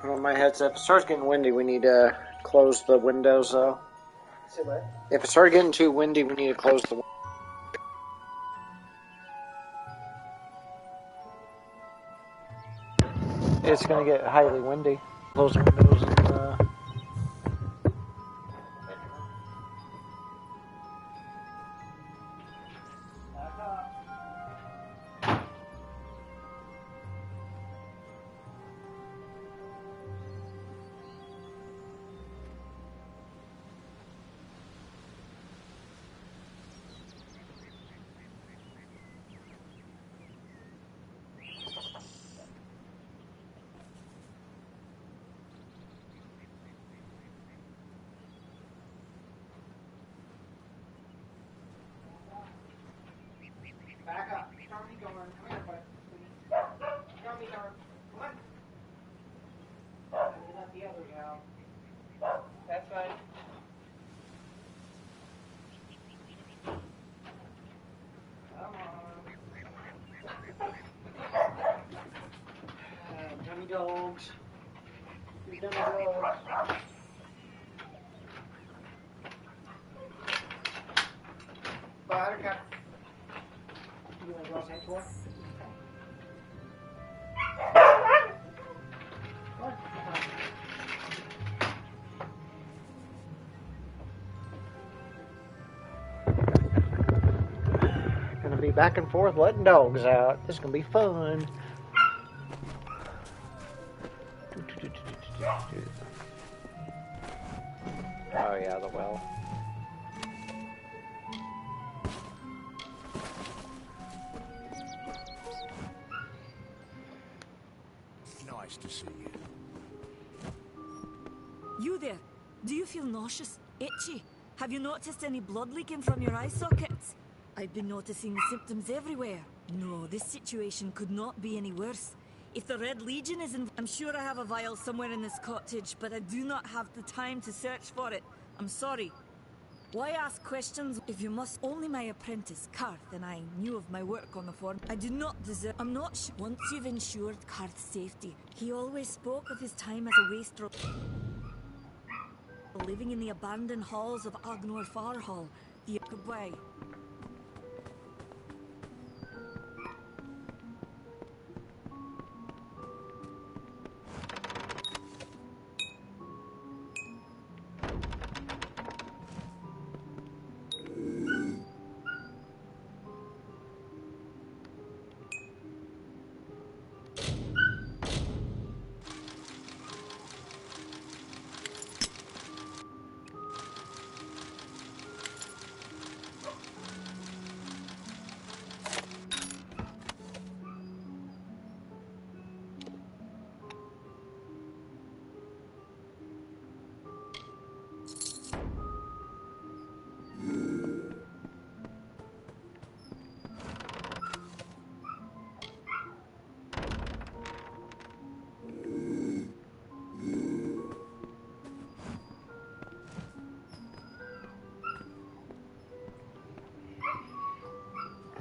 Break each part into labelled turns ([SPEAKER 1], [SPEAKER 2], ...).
[SPEAKER 1] Well, my headset, if it starts getting windy, we need to close the windows, though.
[SPEAKER 2] Say what?
[SPEAKER 1] If it starts getting too windy, we need to close the windows. It's going to get highly windy. Close the windows and,
[SPEAKER 2] Back up. Don't be going. Come here, bud. Don't be going. Come on. You let the others out. That's right. Come on. Dummy dogs. You dummy dogs. Buttercup. You want to go outside for? What?
[SPEAKER 1] going to be back and forth letting dogs out. This is going to be fun. Oh, yeah, the well.
[SPEAKER 3] Nice to see you.
[SPEAKER 4] You there? Do you feel nauseous? Itchy? Have you noticed any blood leaking from your eye sockets? I've been noticing symptoms everywhere. No, this situation could not be any worse. If the Red Legion is in... I'm sure I have a vial somewhere in this cottage, but I do not have the time to search for it. I'm sorry. Why ask questions if you must? Only my apprentice, Karth, and I knew of my work on the farm. I do not deserve... I'm not sure. Once you've ensured Karth's safety, he always spoke of his time as a wastrel, living in the abandoned halls of Agnor Farhall. Goodbye.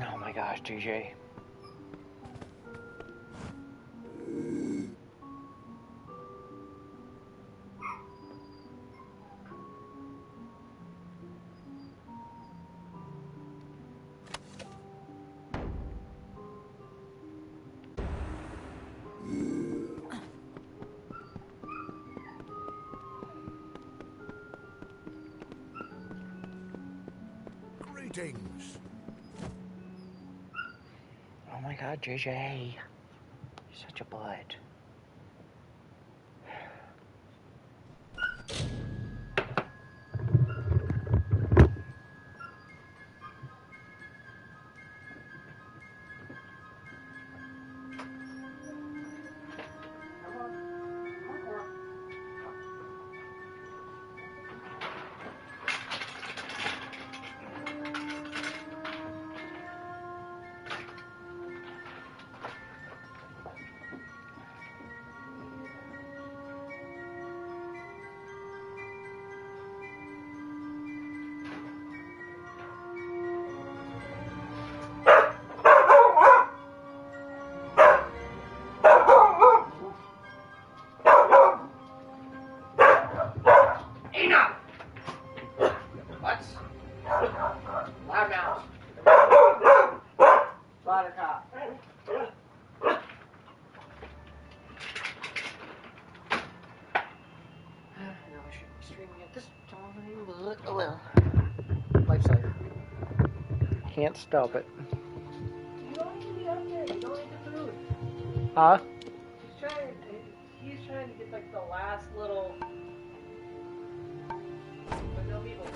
[SPEAKER 1] Oh my gosh, DJ.
[SPEAKER 3] Greetings.
[SPEAKER 1] Oh my god, JJ. You're such a bud. Can't stop it.
[SPEAKER 2] You don't need to be up there. You don't need the food.
[SPEAKER 1] Huh?
[SPEAKER 2] He's trying to get like the last little. But no people.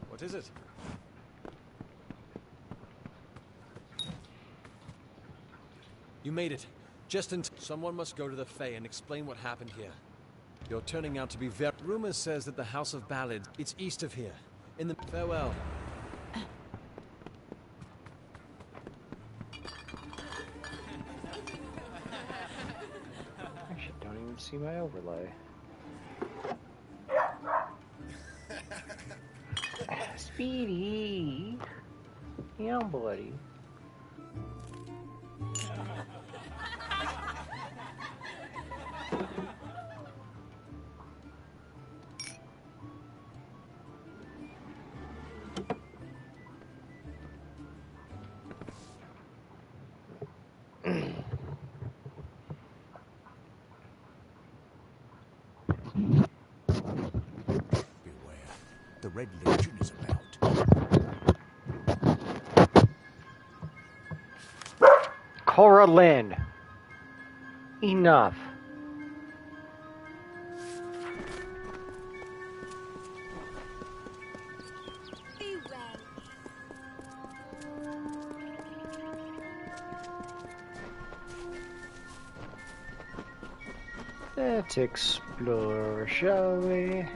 [SPEAKER 5] What is it? You made it. Just in someone must go to the Fae and explain what happened here. You're turning out to be very... Rumor says that the House of Ballad, it's east of here. In the... Farewell.
[SPEAKER 1] Actually, don't even see my overlay. Speedy. Yeah, buddy.
[SPEAKER 3] Beware. The Red Legion is about.
[SPEAKER 1] Cora Lynn. Enough. Let's explore, shall we?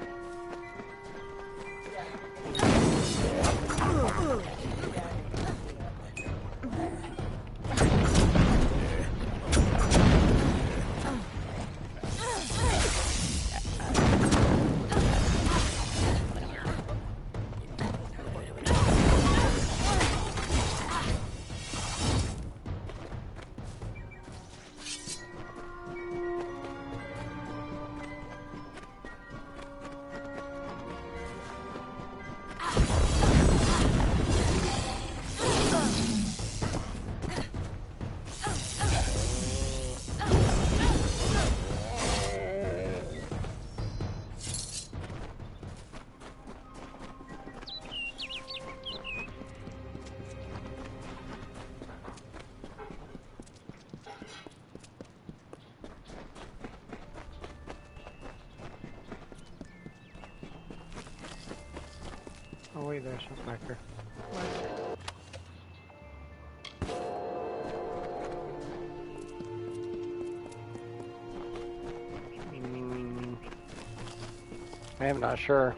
[SPEAKER 1] Oh wait, there's something back there. I'm not sure.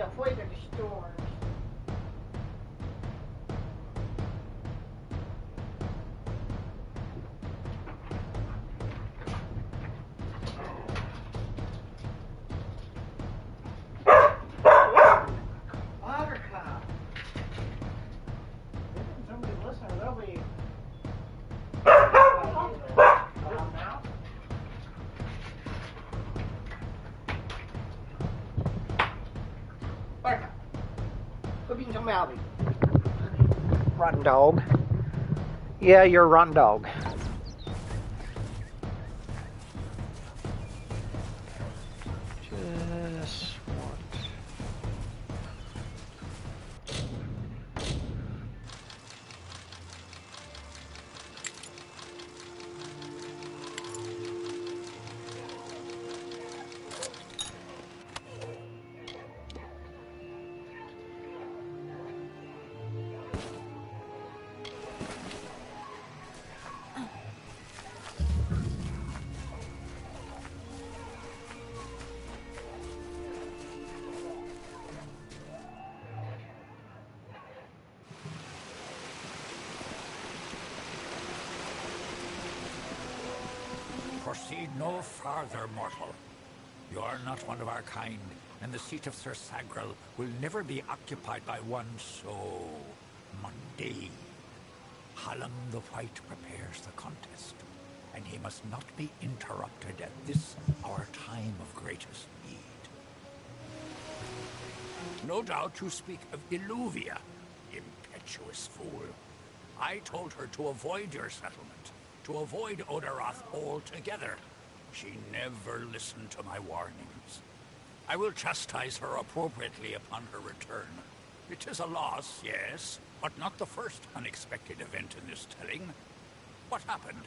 [SPEAKER 2] avoid the storms. Buttercup. If somebody's listening, they'll be. Now. Buttercup. Quit being so mouthy.
[SPEAKER 1] Rotten dog. Yeah, you're a rotten dog. Just want.
[SPEAKER 6] Proceed no farther, mortal. You are not one of our kind, and the seat of Sir Sagrel will never be occupied by one so mundane. Hallam the White prepares the contest, and he must not be interrupted at this, our time of greatest need. No doubt you speak of Illuvia, impetuous fool. I told her to avoid your settlement, to avoid Odaroth altogether. She never listened to my warnings. I will chastise her appropriately upon her return. It is a loss, yes, but not the first unexpected event in this telling. What happened?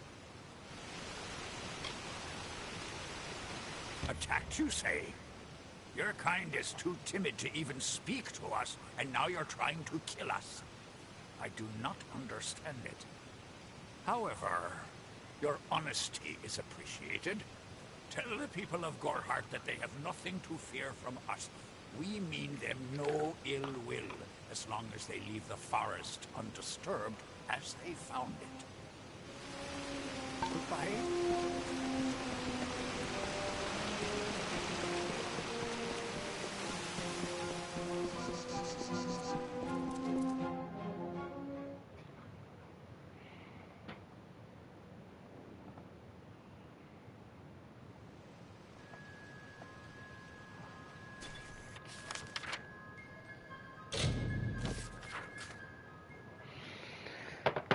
[SPEAKER 6] Attacked, you say? Your kind is too timid to even speak to us, and now you're trying to kill us. I do not understand it. However, your honesty is appreciated. Tell the people of Gorhart that they have nothing to fear from us. We mean them no ill will, as long as they leave the forest undisturbed as they found it. Goodbye.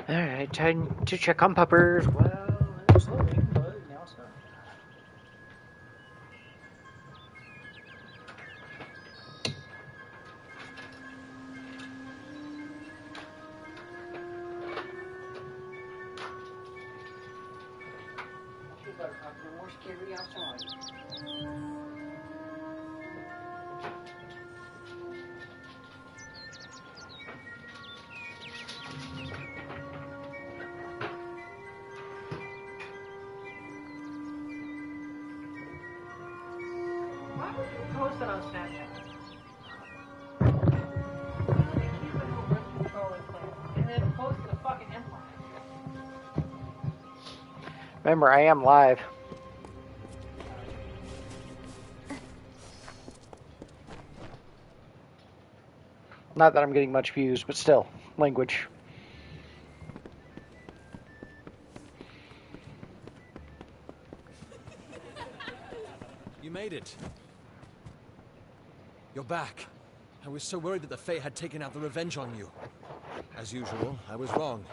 [SPEAKER 1] Alright, time to check on puppers. Well, it's loading, but now it's not.
[SPEAKER 2] Buttercup, you're more scary outside. Why would you post it on Snapchat? Keep it a rip control in place, and then post the fucking Empire.
[SPEAKER 1] Remember, I am live. Not that I'm getting much views, but still, language.
[SPEAKER 5] You made it. You're back. I was so worried that the Fae had taken out the revenge on you. As usual, I was wrong.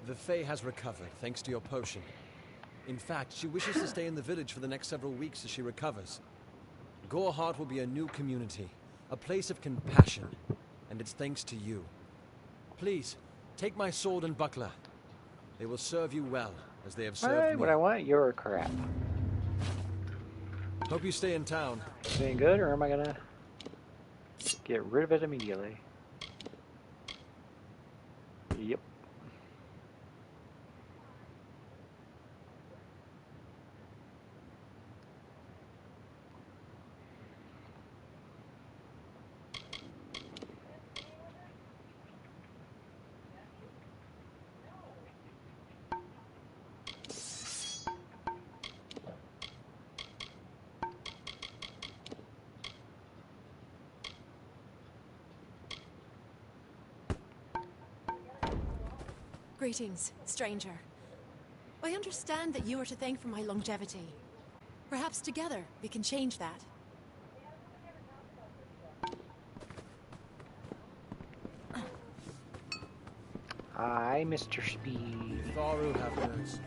[SPEAKER 5] The Fae has recovered, thanks to your potion. In fact, she wishes to stay in the village for the next several weeks as she recovers. Gorhart will be a new community, a place of compassion, and it's thanks to you. Please, take my sword and buckler. They will serve you well, as they have served
[SPEAKER 1] Alright,
[SPEAKER 5] me.
[SPEAKER 1] what I want, you're crap.
[SPEAKER 5] Hope you stay in town.
[SPEAKER 1] Doing good, or am I gonna get rid of it immediately? Yep.
[SPEAKER 7] Greetings, stranger. I understand that you are to thank for my longevity. Perhaps together we can change that.
[SPEAKER 1] Hi, Mr. Speed.
[SPEAKER 5] Tharu have notes.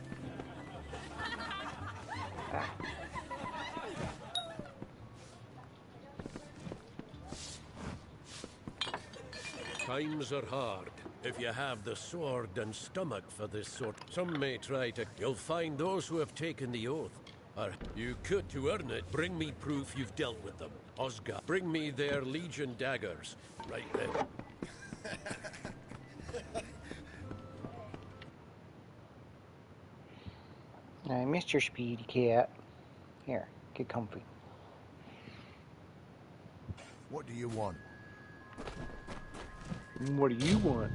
[SPEAKER 8] Times are hard. If you have the sword and stomach for this sort, some may try to... You'll find those who have taken the oath. Or you could, to earn it, bring me proof you've dealt with them. Osga, bring me their Legion daggers. Right then.
[SPEAKER 1] Hi, Mr. Speedy Cat. Here, get comfy.
[SPEAKER 3] What do you want?
[SPEAKER 1] What do you want?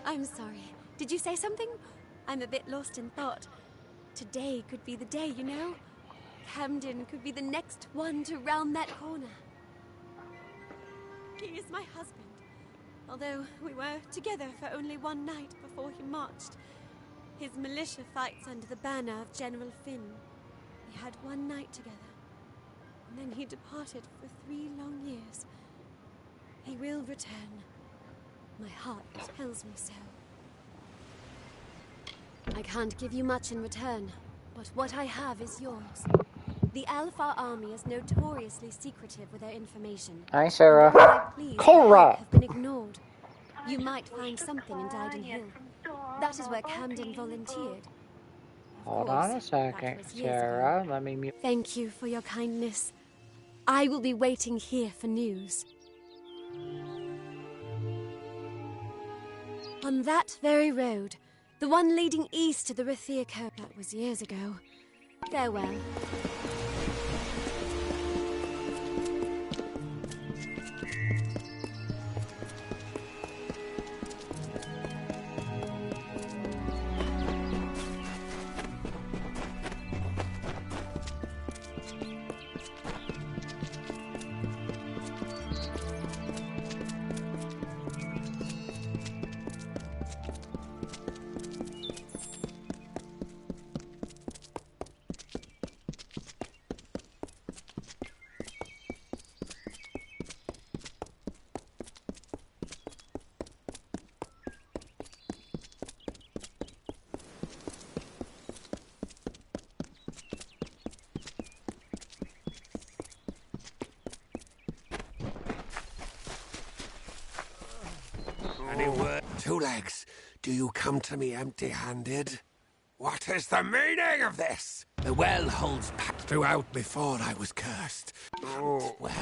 [SPEAKER 9] I'm sorry. Did you say something? I'm a bit lost in thought. Today could be the day, you know? Camden could be the next one to round that corner. He is my husband. Although we were together for only one night before he marched. His militia fights under the banner of General Finn. We had one night together. And then he departed for 3 long years. He will return. My heart tells me so. I can't give you much in return, but what I have is yours. The Alpha army is notoriously secretive with their information.
[SPEAKER 1] Hi, Sarah.
[SPEAKER 9] And all my pleas
[SPEAKER 1] Cora!
[SPEAKER 9] have been ignored. You might find something in Dyden Hill. That is where Camden volunteered.
[SPEAKER 1] Hold on a second, Sarah. Let me mute.
[SPEAKER 9] Thank you for your kindness. I will be waiting here for news. On that very road, the one leading east to the Rathir Coast. That was years ago. Farewell.
[SPEAKER 6] Any word? Two Legs, do you come to me empty-handed? What is the meaning of this? The well holds back throughout before I was cursed. Oh, well.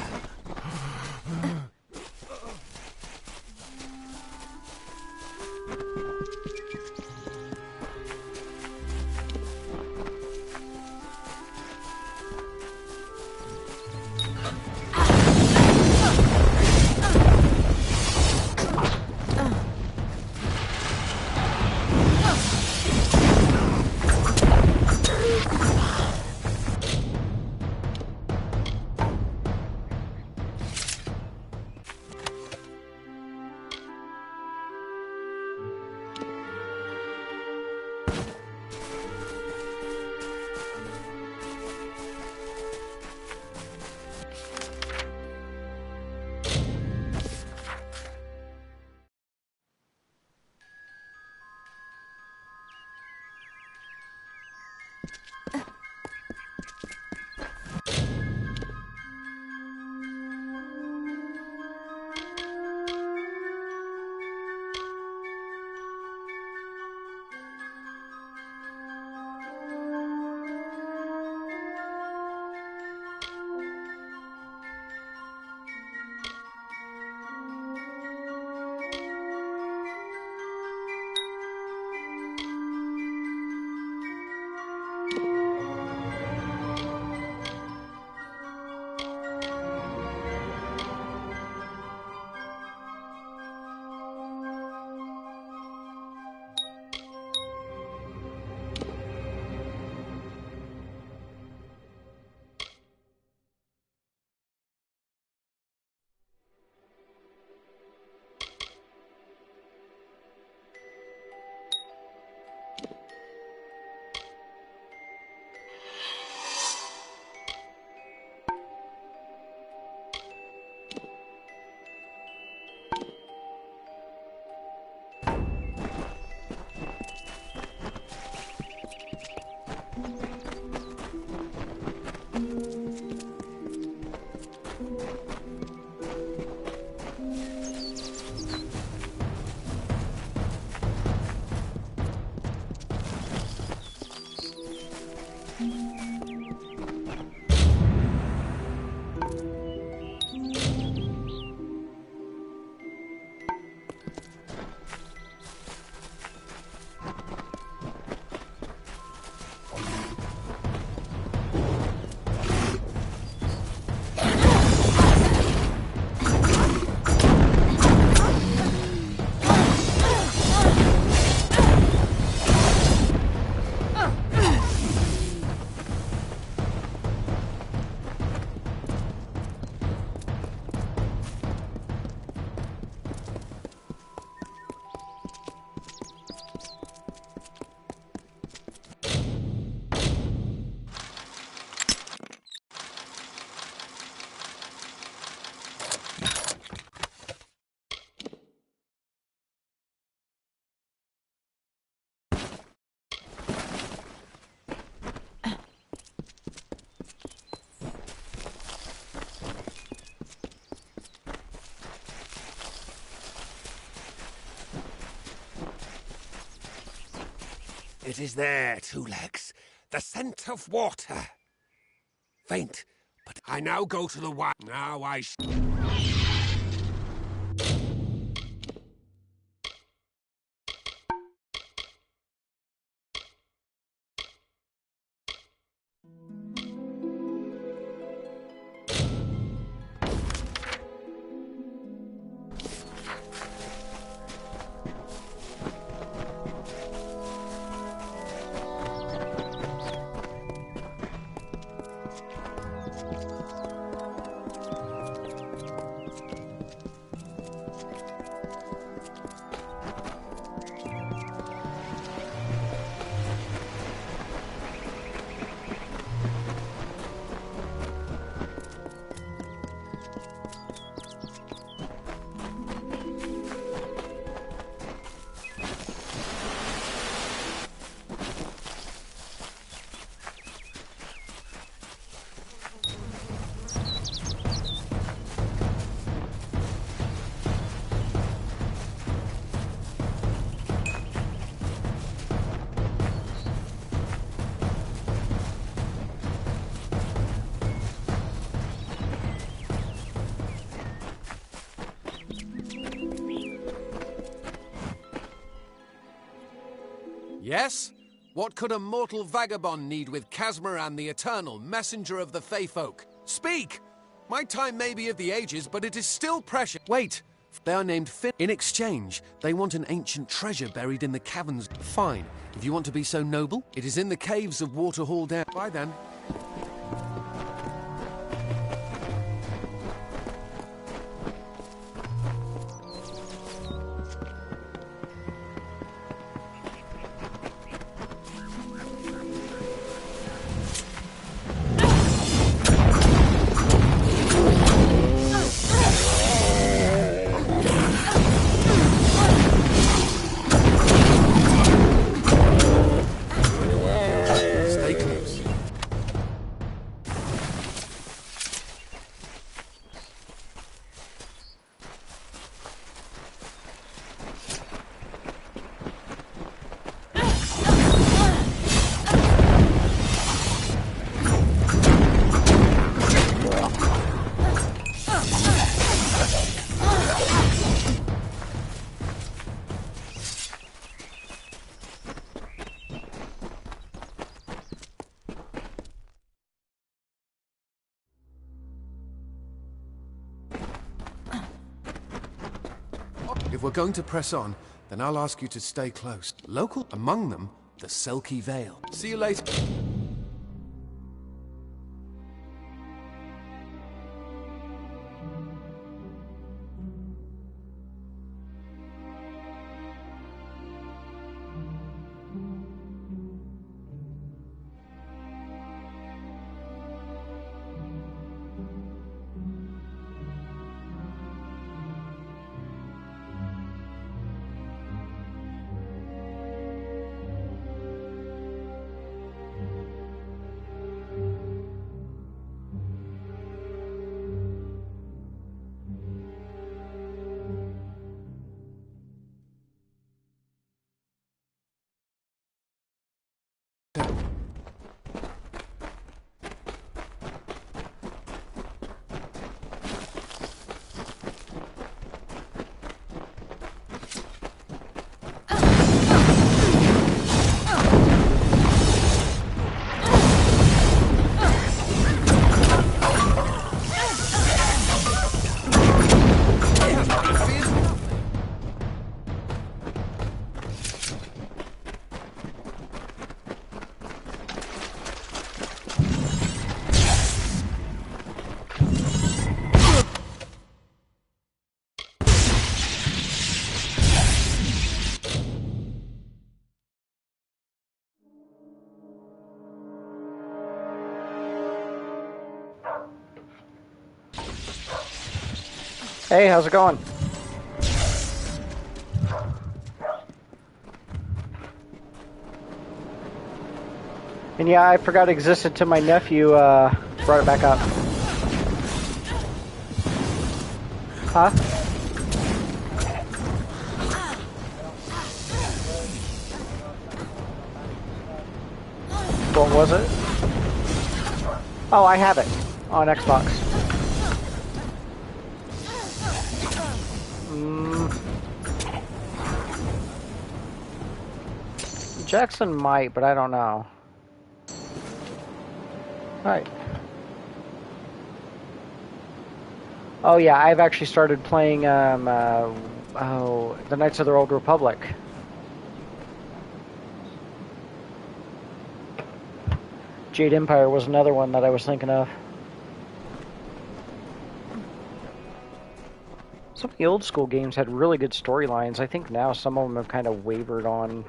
[SPEAKER 10] It is there, Two Legs. The scent of water. Faint, but I now go to the one. Now I...
[SPEAKER 11] Yes? What could a mortal vagabond need with Casmaran the Eternal, messenger of the Fey folk? Speak! My time may be of the ages, but it is still precious. Wait, they are named Finn. In exchange, they want an ancient treasure buried in the caverns. Fine, if you want to be so noble, it is in the caves of Waterhall Down. Bye then. If we're going to press on, then I'll ask you to stay close. Local, among them, the Selkie Vale. See you later.
[SPEAKER 1] Hey, how's it going? And yeah, I forgot it existed till my nephew brought it back up. Huh? What was it? Oh, I have it on Xbox. Jackson might, but I don't know. Alright. Oh yeah, I've actually started playing the Knights of the Old Republic. Jade Empire was another one that I was thinking of. Some of the old school games had really good storylines. I think now some of them have kind of wavered on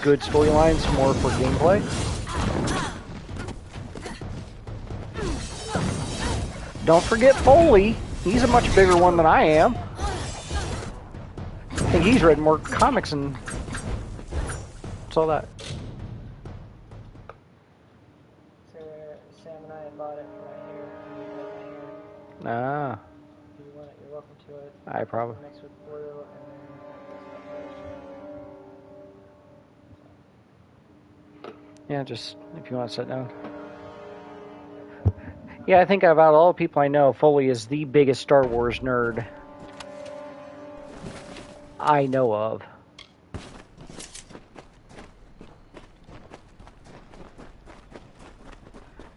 [SPEAKER 1] good storylines more for gameplay. Don't forget Foley. He's a much bigger one than I am. I think he's read more comics and what's all that? Sam and I bought it for my hair. Ah. If you want it, you're welcome to it. I probably. Mixed with blue and then yeah, just if you want to sit down. Yeah, I think out of all the people I know, Foley is the biggest Star Wars nerd I know of.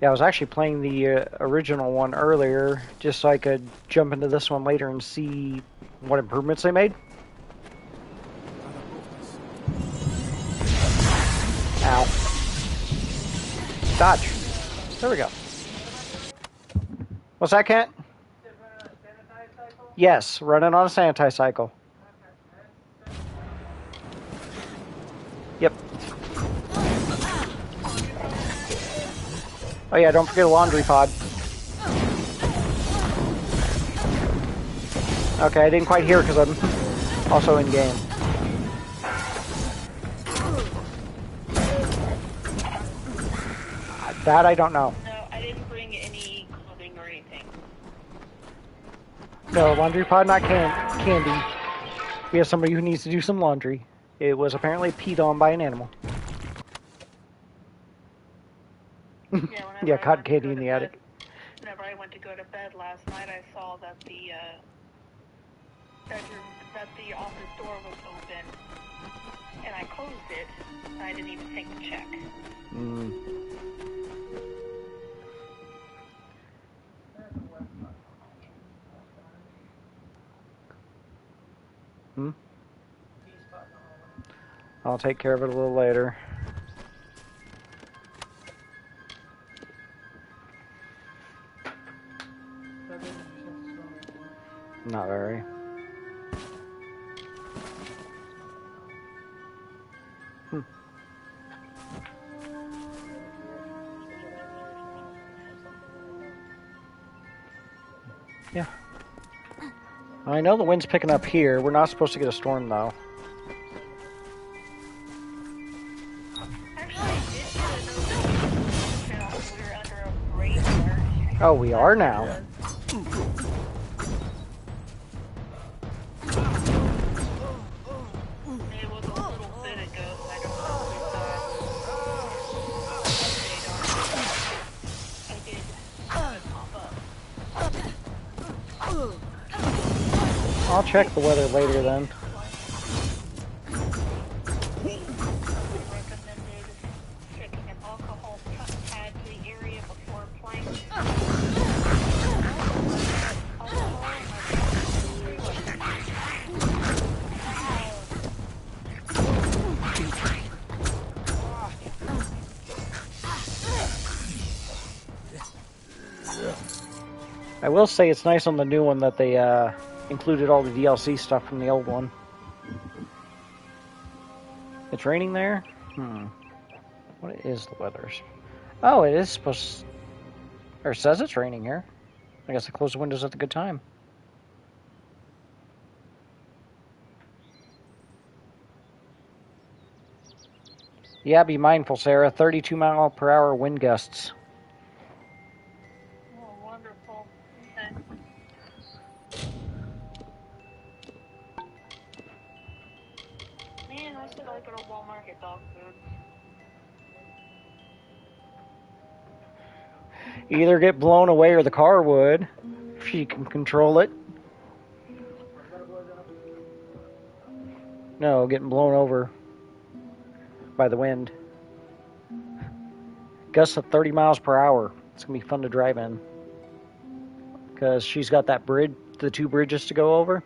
[SPEAKER 1] Yeah, I was actually playing the original one earlier, just so I could jump into this one later and see what improvements they made. Ow. Dodge. There we go. What's that, Kent? Yes, running on a sanitize cycle. Yep. Oh yeah, don't forget a laundry pod. Okay, I didn't quite hear because I'm also in game. That I don't know.
[SPEAKER 12] No, I didn't bring any clothing or anything.
[SPEAKER 1] No, laundry pod, not candy. We have somebody who needs to do some laundry. It was apparently peed on by an animal. Yeah, cotton candy in the attic.
[SPEAKER 12] Whenever I went to go to bed last night, I saw that the bedroom, that the office door was open, and I closed it. And I didn't even think to check.
[SPEAKER 1] I'll take care of it a little later. Not very. Yeah. I know the wind's picking up here. We're not supposed to get a storm, though. Oh, we are now.
[SPEAKER 12] It was a little bit ago, so I don't know if I did pop up.
[SPEAKER 1] I'll check the weather later then. I will say it's nice on the new one that they included all the DLC stuff from the old one. It's raining there? What is the weather? Oh, it is supposed... Or it says it's raining here. I guess I closed the windows at the good time. Yeah, be mindful, Sarah. 32-mile-per-hour wind gusts.
[SPEAKER 12] Oh, wonderful. Okay. Man, I said I go to Walmart get dog food.
[SPEAKER 1] Either get blown away or the car would, if she can control it. No, getting blown over by the wind. Gusts of 30 miles per hour. It's going to be fun to drive in. Because she's got that bridge, the 2 bridges to go over.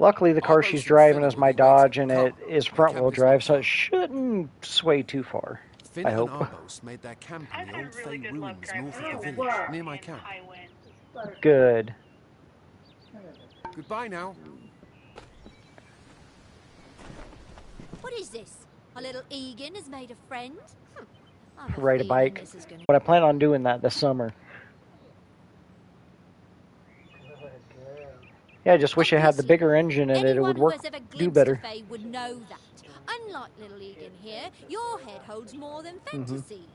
[SPEAKER 1] Luckily, the car she's driving is my Dodge, and it is front-wheel drive, so it shouldn't sway too far.
[SPEAKER 11] Finn
[SPEAKER 1] I
[SPEAKER 11] and
[SPEAKER 1] hope.
[SPEAKER 11] Arbos made their camp in
[SPEAKER 12] I've
[SPEAKER 11] the
[SPEAKER 12] had
[SPEAKER 11] old
[SPEAKER 12] really
[SPEAKER 11] Fey
[SPEAKER 12] good luck
[SPEAKER 11] ruins
[SPEAKER 12] driving
[SPEAKER 11] north of
[SPEAKER 12] through
[SPEAKER 11] the
[SPEAKER 12] the
[SPEAKER 11] village,
[SPEAKER 12] woods
[SPEAKER 11] near my
[SPEAKER 12] in
[SPEAKER 11] camp.
[SPEAKER 12] high winds.
[SPEAKER 1] Good.
[SPEAKER 11] Goodbye now.
[SPEAKER 13] What is this? A little Egan has made a friend?
[SPEAKER 1] Ride a bike. But I plan on doing that this summer. Yeah, I just wish it had the bigger engine in it. It would work, do better.
[SPEAKER 13] Faye would know that. Unlike little Egan here, your head holds more than fantasies.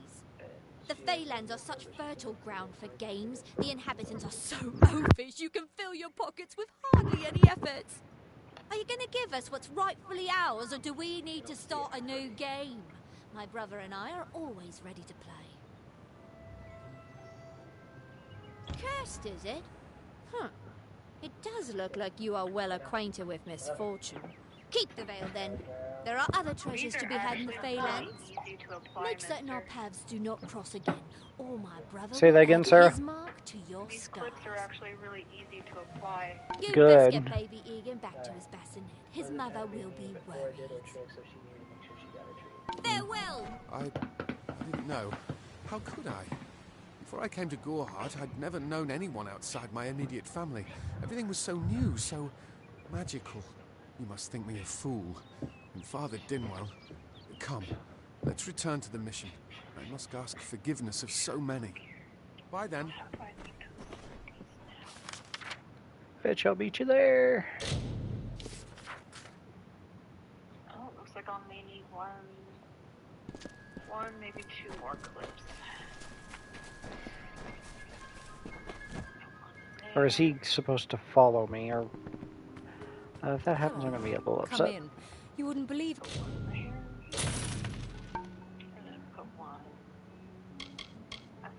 [SPEAKER 13] The Feylands are such fertile ground for games. The inhabitants are so oafish you can fill your pockets with hardly any effort. Are you going to give us what's rightfully ours, or do we need to start a new game? My brother and I are always ready to play. Cursed, is it? Huh. It does look like you are well acquainted with misfortune. Keep the veil, then. There are other treasures to be had in the Feylands. Make certain our paths do not cross again, or my brother
[SPEAKER 1] Say that again,
[SPEAKER 13] will add
[SPEAKER 1] Sarah.
[SPEAKER 13] his mark to your
[SPEAKER 12] These
[SPEAKER 13] scars.
[SPEAKER 12] clips are actually really easy to apply.
[SPEAKER 13] You
[SPEAKER 1] Good.
[SPEAKER 13] best get baby Egan back to his bassinet. His mother will be worried. Farewell!
[SPEAKER 11] I didn't know. How could I? Before I came to Gorehart, I'd never known anyone outside my immediate family. Everything was so new, so magical. You must think me a fool. And Father Dinwell... Come, let's return to the mission. I must ask forgiveness of so many. Bye then.
[SPEAKER 1] Bitch, I'll beat you there.
[SPEAKER 12] Oh, looks like I'll may need one, maybe 2 more clips.
[SPEAKER 1] Or is he supposed to follow me? Or if that happens, I'm gonna be a little upset.
[SPEAKER 4] Come in. You wouldn't believe.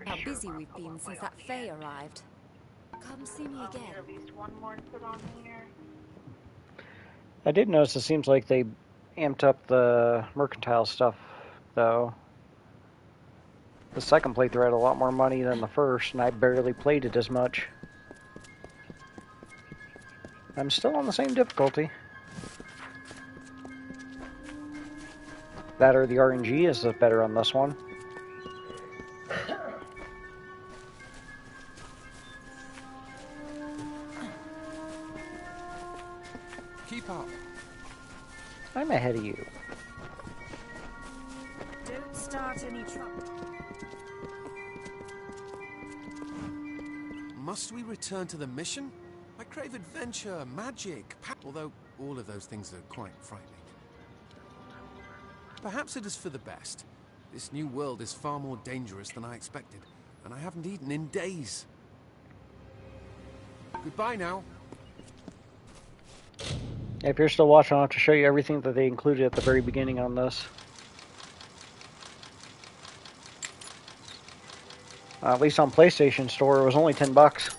[SPEAKER 4] How busy we've been since that Faye arrived.
[SPEAKER 13] Come see me again.
[SPEAKER 12] At least 1 more put on here.
[SPEAKER 1] I did notice it seems like they amped up the mercantile stuff, though. The second playthrough had a lot more money than the first, and I barely played it as much. I'm still on the same difficulty. That or the RNG is better on this one.
[SPEAKER 11] Keep up.
[SPEAKER 1] I'm ahead of you.
[SPEAKER 4] Don't start any trouble.
[SPEAKER 11] Must we return to the mission? I crave adventure, magic, although all of those things are quite frightening. Perhaps it is for the best. This new world is far more dangerous than I expected, and I haven't eaten in days. Goodbye now.
[SPEAKER 1] If you're still watching, I'll have to show you everything that they included at the very beginning on this. At least on PlayStation Store, it was only $10.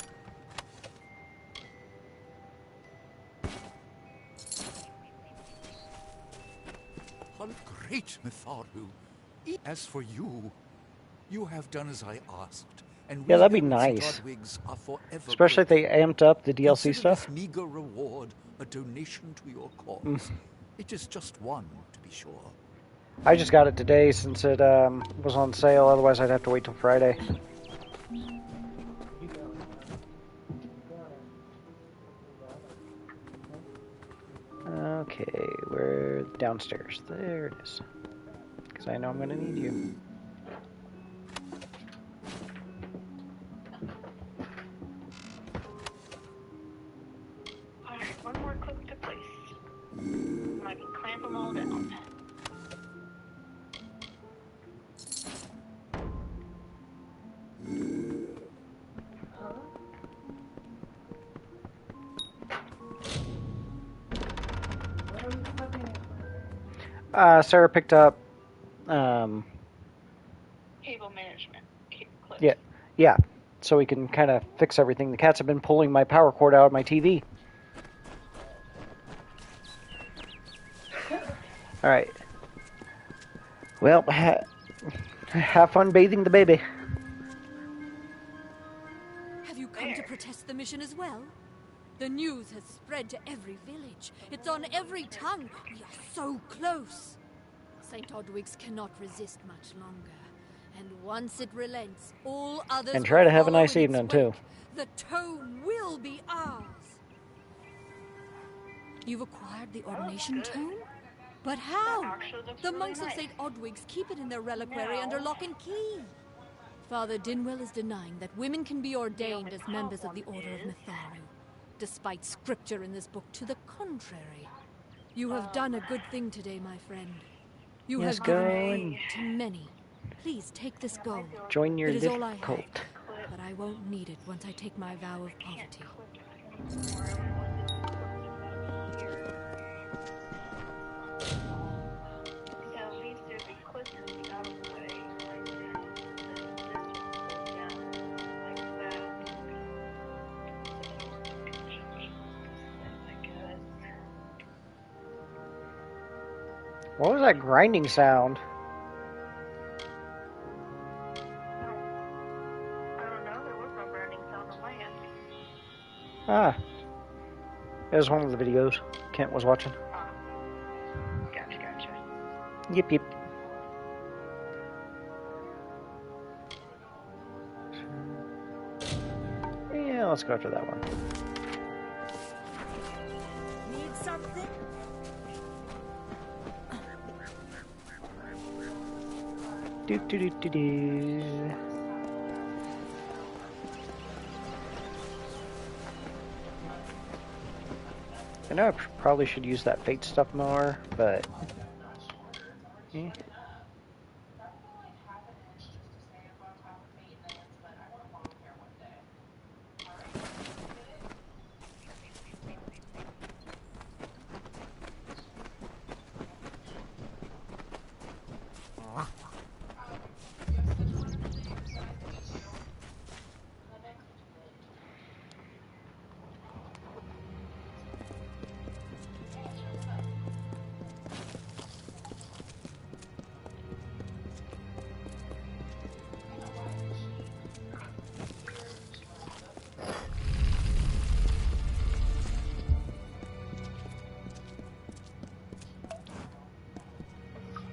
[SPEAKER 6] Great, Mitharu. As for you, you have done as I asked, and
[SPEAKER 1] Yeah, that'd be
[SPEAKER 6] we
[SPEAKER 1] nice.
[SPEAKER 6] Godwigs are forever
[SPEAKER 1] Especially if they amped up the DLC
[SPEAKER 6] Consider
[SPEAKER 1] stuff.
[SPEAKER 6] this meager reward a donation to your cause. It is just one, to be sure.
[SPEAKER 1] I just got it today since it was on sale. Otherwise, I'd have to wait till Friday. Okay, we're downstairs. There it is. Because I know I'm going to need you.
[SPEAKER 12] Alright, 1 more clip to place. And I can clamp them all down.
[SPEAKER 1] Sarah picked up. Um,
[SPEAKER 12] Cable management clips.
[SPEAKER 1] yeah, yeah. So we can kind of fix everything. The cats have been pulling my power cord out of my TV. All right. Well, have fun bathing the baby.
[SPEAKER 14] Have you come to protest the mission as well? The news has spread to every village. It's on every tongue. We are so close. St. Odwig's cannot resist much longer. And once it relents, all others
[SPEAKER 1] And try to have a
[SPEAKER 14] will
[SPEAKER 1] nice
[SPEAKER 14] follow in its
[SPEAKER 1] evening, too.
[SPEAKER 14] wake. The tome will be ours. You've acquired the ordination tome? But how? The monks of St. Odwig's keep it in their reliquary under lock and key. Father Dinwell is denying that women can be ordained as members of the Order of Mitharu, despite scripture in this book to the contrary. You have done a good thing today, my friend. You
[SPEAKER 1] Yes,
[SPEAKER 14] have given
[SPEAKER 1] go
[SPEAKER 14] food
[SPEAKER 1] and
[SPEAKER 14] to many. Please take this gold.
[SPEAKER 1] join your
[SPEAKER 14] It is all I
[SPEAKER 1] little
[SPEAKER 14] have,
[SPEAKER 1] cult.
[SPEAKER 14] but I won't need it once I take my vow of poverty.
[SPEAKER 12] At least there'd be clips out of the way. Like this goes down like that. I guess.
[SPEAKER 1] What was that grinding sound?
[SPEAKER 12] I don't know, there was no grinding sound on my end.
[SPEAKER 1] Ah. It was one of the videos Kent was watching.
[SPEAKER 12] Gotcha.
[SPEAKER 1] Yep, yep. Yeah, let's go after that one.
[SPEAKER 4] Need something?
[SPEAKER 1] Do do do do do. I know I probably should use that fate stuff more, but eh.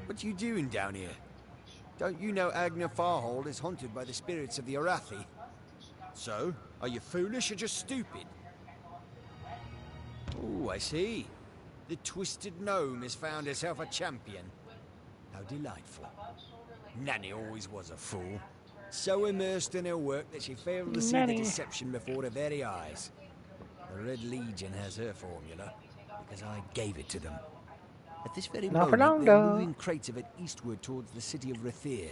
[SPEAKER 15] What you doing down here? Don't you know Agner Farhold is haunted by the spirits of the Arathi? So, are you foolish or just stupid? Oh, I see. The Twisted Gnome has found herself a champion. How delightful. Nanny always was a fool. So immersed in her work that she failed to see the deception before her very eyes. The Red Legion has her formula, because I gave it to them. At this very
[SPEAKER 1] Not for
[SPEAKER 15] moment,
[SPEAKER 1] long,
[SPEAKER 15] they're
[SPEAKER 1] though.
[SPEAKER 15] moving crates of it eastward towards the city of Rathir,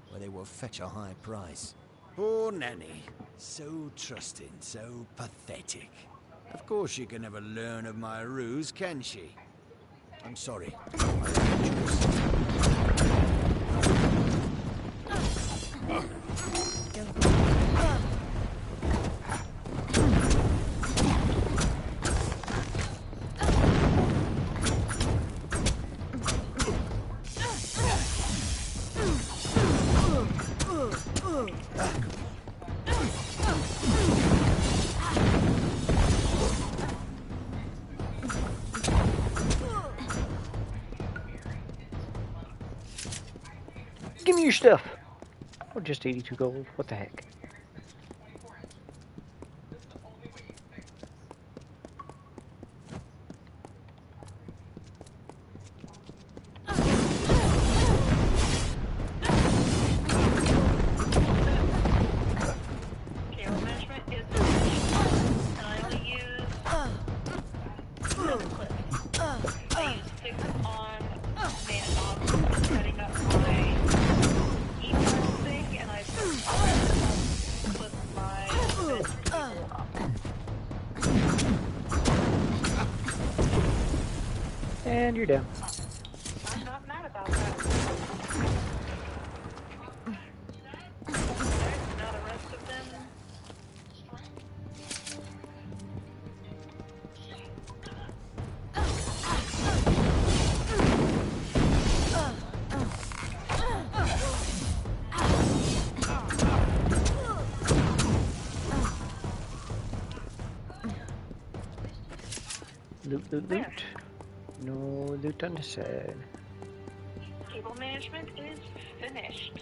[SPEAKER 15] where they will fetch a high price. Poor Nanny. So trusting, so pathetic. Of course she can never learn of my ruse, can she? I'm sorry.
[SPEAKER 1] Give me your stuff. Oh, just 82 gold. What the heck?
[SPEAKER 12] Cable management is finished, and I only use 7 clips. I use 6 on man setting up my email thing, and I put my
[SPEAKER 1] And you're down.
[SPEAKER 12] I'm not
[SPEAKER 1] Loot, loot, loot. No loot on this side.
[SPEAKER 12] Cable management is finished.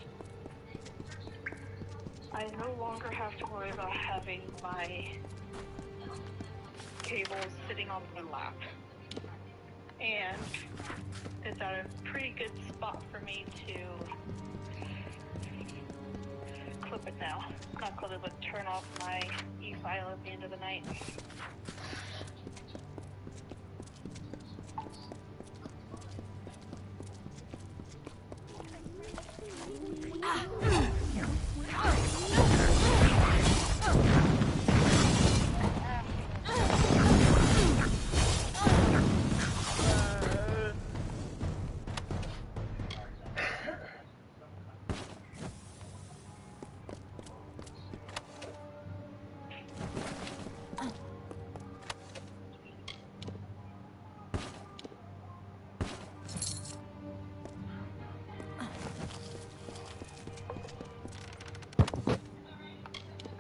[SPEAKER 12] I no longer have to worry about having my cables sitting on my lap. And it's at a pretty good spot for me to clip it now. Not clip it, but turn off my e-file at the end of the night.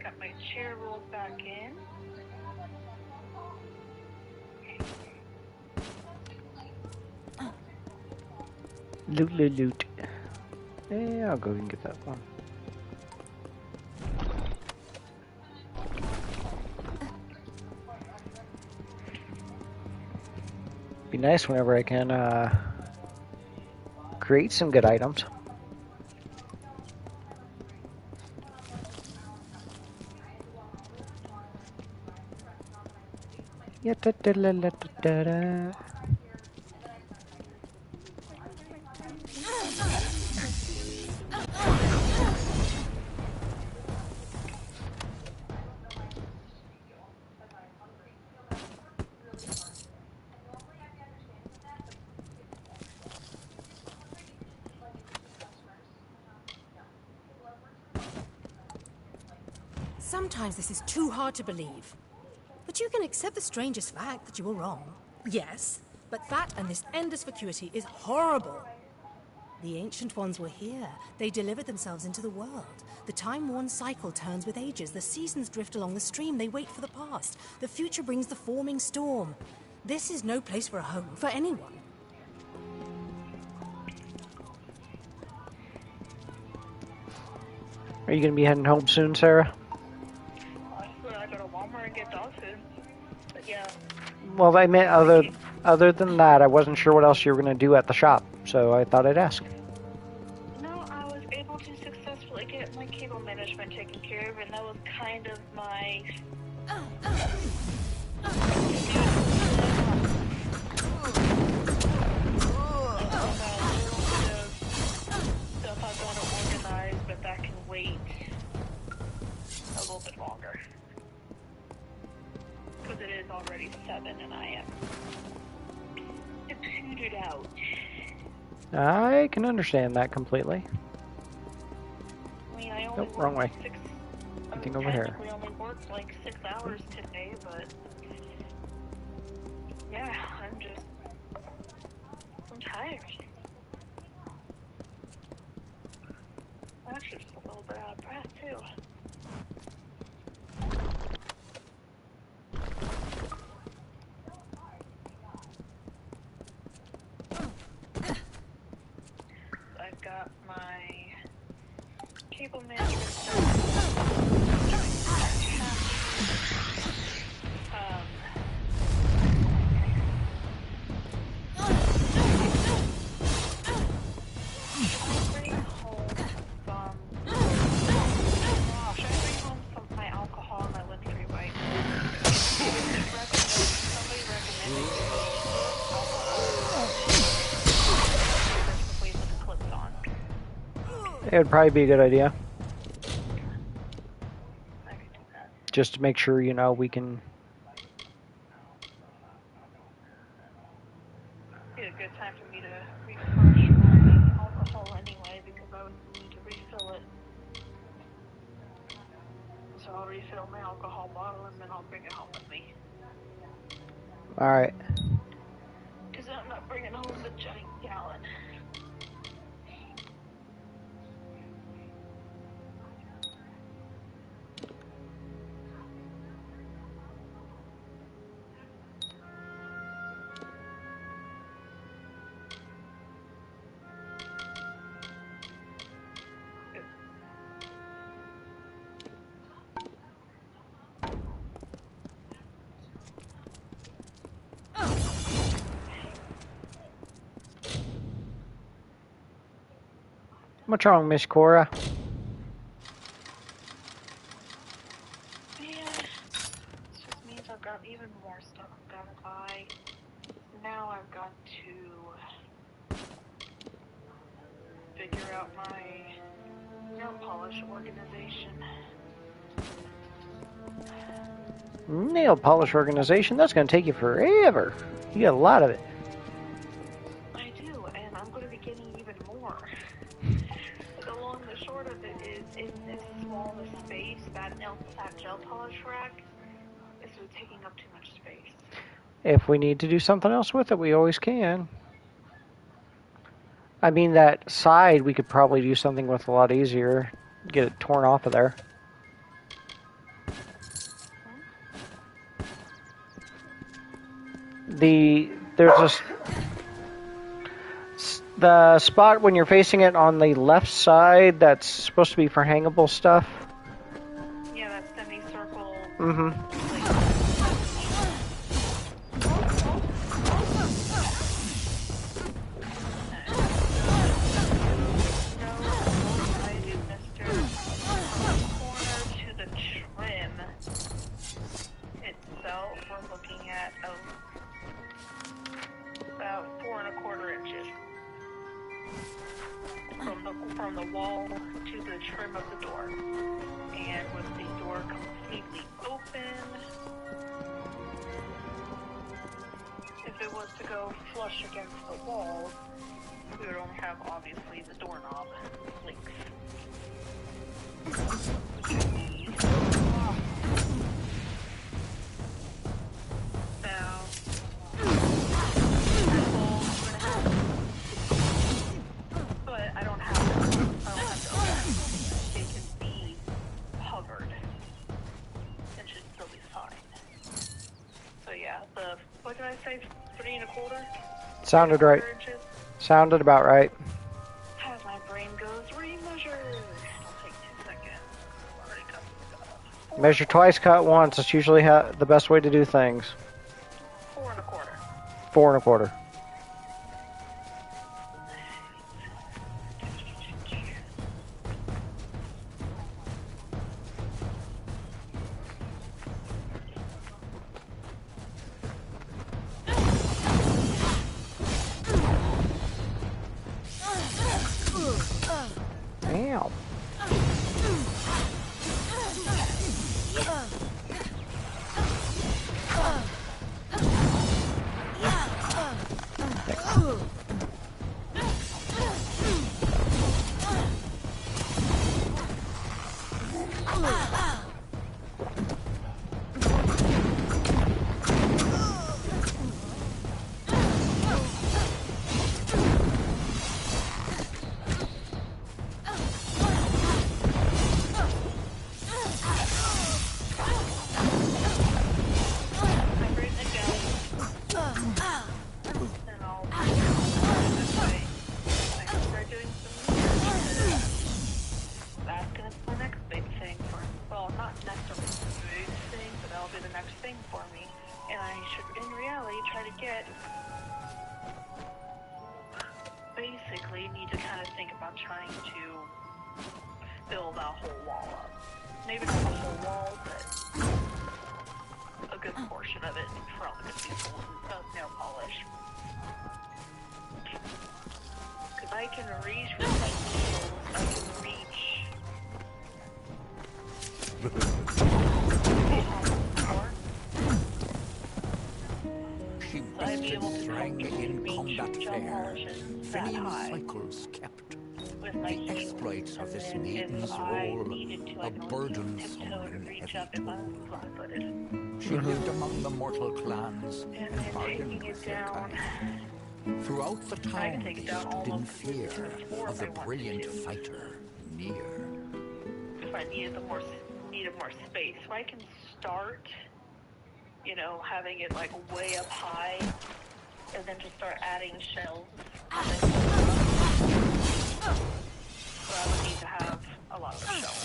[SPEAKER 12] Got my chair rolled back in.
[SPEAKER 1] Loot, loot, loot. Yeah, I'll go and get that one. Be nice whenever I can create some good items. Yeah, da, da, da, da, da, da.
[SPEAKER 16] Sometimes this is too hard to believe. But you can accept the strangest fact that you were wrong. Yes, but that and this endless vacuity is horrible. The Ancient Ones were here. They delivered themselves into the world. The time-worn cycle turns with ages. The seasons drift along the stream. They wait for the past. The future brings the forming storm. This is no place for a home, for anyone.
[SPEAKER 1] Are you going to be heading home soon, Sarah?
[SPEAKER 12] I go to Walmart and get dog food. But yeah.
[SPEAKER 1] Well, I meant other than that, I wasn't sure what else you were going to do at the shop, so I thought I'd ask.
[SPEAKER 12] No, I was able to successfully get my cable management taken care of, and that was kind of my... stuff I want to organize, but that can wait a little bit longer. Because it is already 7 and I am depleted out.
[SPEAKER 1] I can understand that completely.
[SPEAKER 12] I mean, I only
[SPEAKER 1] Nope, wrong way.
[SPEAKER 12] worked
[SPEAKER 1] Anything over here?
[SPEAKER 12] technically only worked like 6 hours today, but yeah, I'm tired. I'm actually just a little bit out of breath too. I've got my cable management bring home some... should I bring home some of my alcohol and my wintry white? Somebody recommended alcohol with the clips on.
[SPEAKER 1] It would probably be a good idea. Just to make sure, you know, we can...
[SPEAKER 12] Be a good time for me to refresh my alcohol anyway, because I would need to refill it. So I'll refill my alcohol bottle and then I'll bring it home with me.
[SPEAKER 1] Alright.
[SPEAKER 12] Because I'm not bringing home the giant gallon.
[SPEAKER 1] What's wrong, Miss Cora?
[SPEAKER 12] Man, this just means I've got even more stuff I've got to buy. Now I've got to figure out my nail polish organization.
[SPEAKER 1] Nail polish organization? That's going to take you forever. You got a lot of it.
[SPEAKER 12] I do, and I'm going to be getting even more. The long and the short of it is, in this small space, that gel polish rack is taking up too much space.
[SPEAKER 1] If we need to do something else with it, we always can. I mean, that side we could probably do something with a lot easier. Get it torn off of there. There's the spot when you're facing it on the left side that's supposed to be for hangable stuff.
[SPEAKER 12] Yeah, that semicircle. We're looking at about 4 1/4 inches from the wall to the trim of the door, and with the door completely open, if it was to go flush against the wall, we would only have obviously the doorknob links. But I don't have to open it. It can be hovered. It should still be fine. So yeah, what did I say? 3 1/4?
[SPEAKER 1] Sounded right. Sounded about right.
[SPEAKER 12] As my brain goes, remeasure. It'll take 2 seconds. Already got stuff.
[SPEAKER 1] Measure twice, cut once. It's usually the best way to do things.
[SPEAKER 12] 4 1/4.
[SPEAKER 1] 4 1/4. Damn.
[SPEAKER 6] The exploits of this maiden's role, a burdensome and heavy toll. She lived among the mortal clans and bargained with their kind. Throughout the town, they stood in fear of the brilliant fighter near.
[SPEAKER 12] If I needed more space, so I can start, having it like way up high, and then just start adding shelves. So I would need to have a lot of shelves.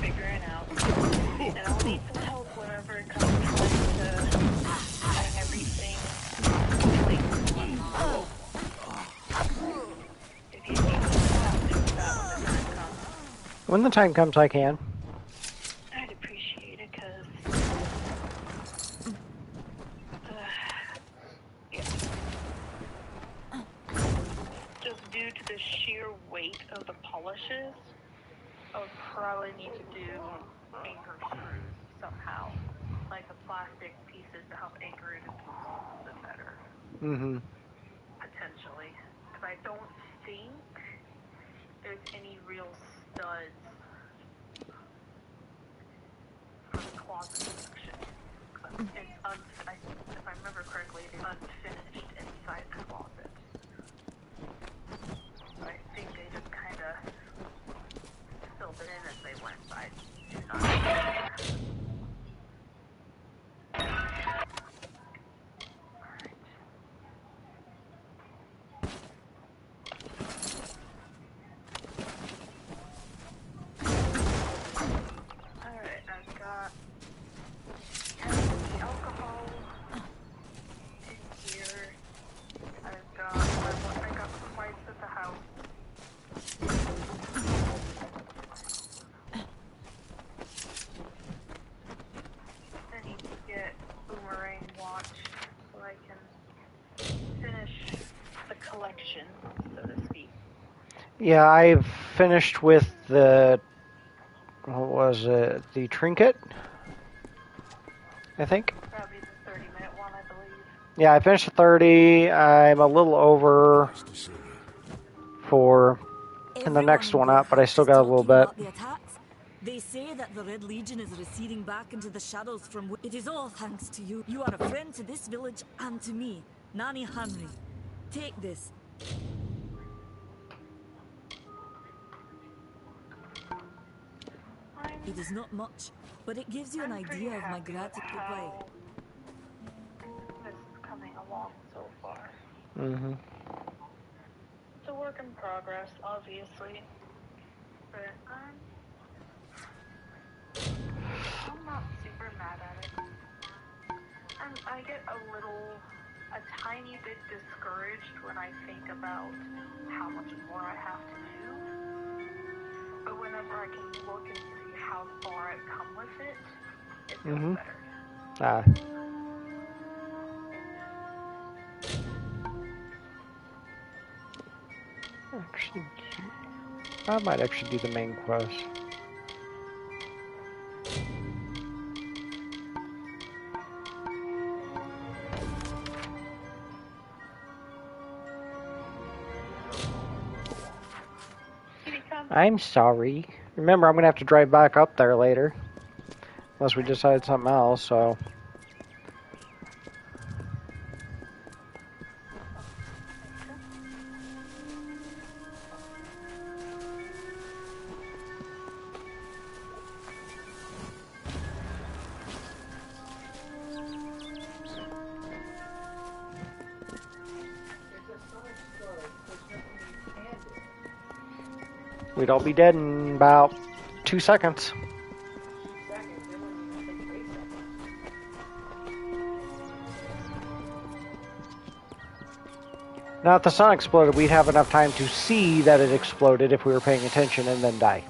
[SPEAKER 12] Figuring out, and I'll need some help whenever it comes to
[SPEAKER 1] When the time comes, I can.
[SPEAKER 12] I'd appreciate it, because... yeah. Just due to the sheer weight of the polishes, I would probably need to do anchor screws somehow. Like the plastic pieces to help anchor it into a little bit better.
[SPEAKER 1] Mm-hmm.
[SPEAKER 12] Potentially. Because I don't think there's any real studs for the closet section. It's if I remember correctly, it's unfinished inside the closet. So I think they just kind of filled it in as they went. I do not know. Alright, I've got the alcohol in here. I've got some wipes at the house. I need to get Boomerang watch so I can finish the collection, so to speak.
[SPEAKER 1] Yeah, I've finished with the... What was it? The trinket? I think.
[SPEAKER 12] Probably the 30-minute one, I believe.
[SPEAKER 1] Yeah, I finished the 30. I'm a little over for in the next one up, but I still got a little bit.
[SPEAKER 4] The attacks. They say that the Red Legion is receding back into the shadows from... It is all thanks to you. You are a friend to this village and to me, Nani Henry. Take this. It is not much, but it gives you an idea of my gratitude. Goodbye.
[SPEAKER 12] This is coming along so far.
[SPEAKER 1] Mm-hmm.
[SPEAKER 12] It's a work in progress, obviously, but I'm not super mad at it. And I get a tiny bit discouraged when I think about how much more I have to do. But whenever I can look and see how far I've come with it, it feels better.
[SPEAKER 1] Ah. Actually, I might actually do the main quest. I'm sorry. Remember, I'm going to have to drive back up there later. Unless we decide something else, so... We'd all be dead in about 2 seconds. Now, if the sun exploded, we'd have enough time to see that it exploded if we were paying attention and then die.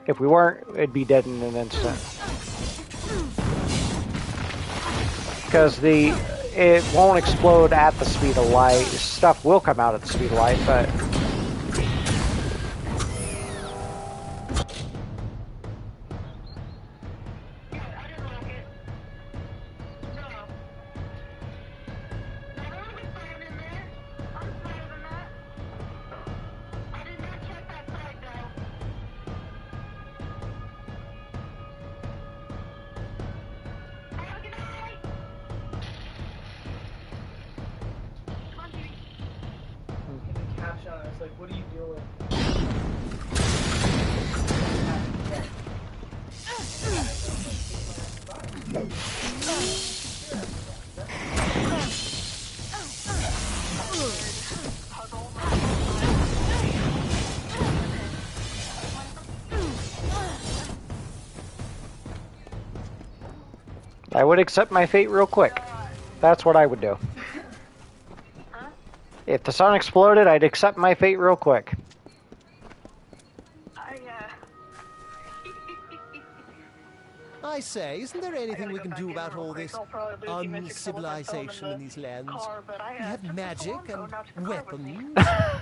[SPEAKER 1] If we weren't, it'd be dead in an instant. Because it won't explode at the speed of light. Stuff will come out at the speed of light, but... I would accept my fate real quick. That's what I would do. If the sun exploded, I'd accept my fate real quick.
[SPEAKER 17] I say, isn't there anything we can do about all this uncivilization in these lands? We have magic and weapons.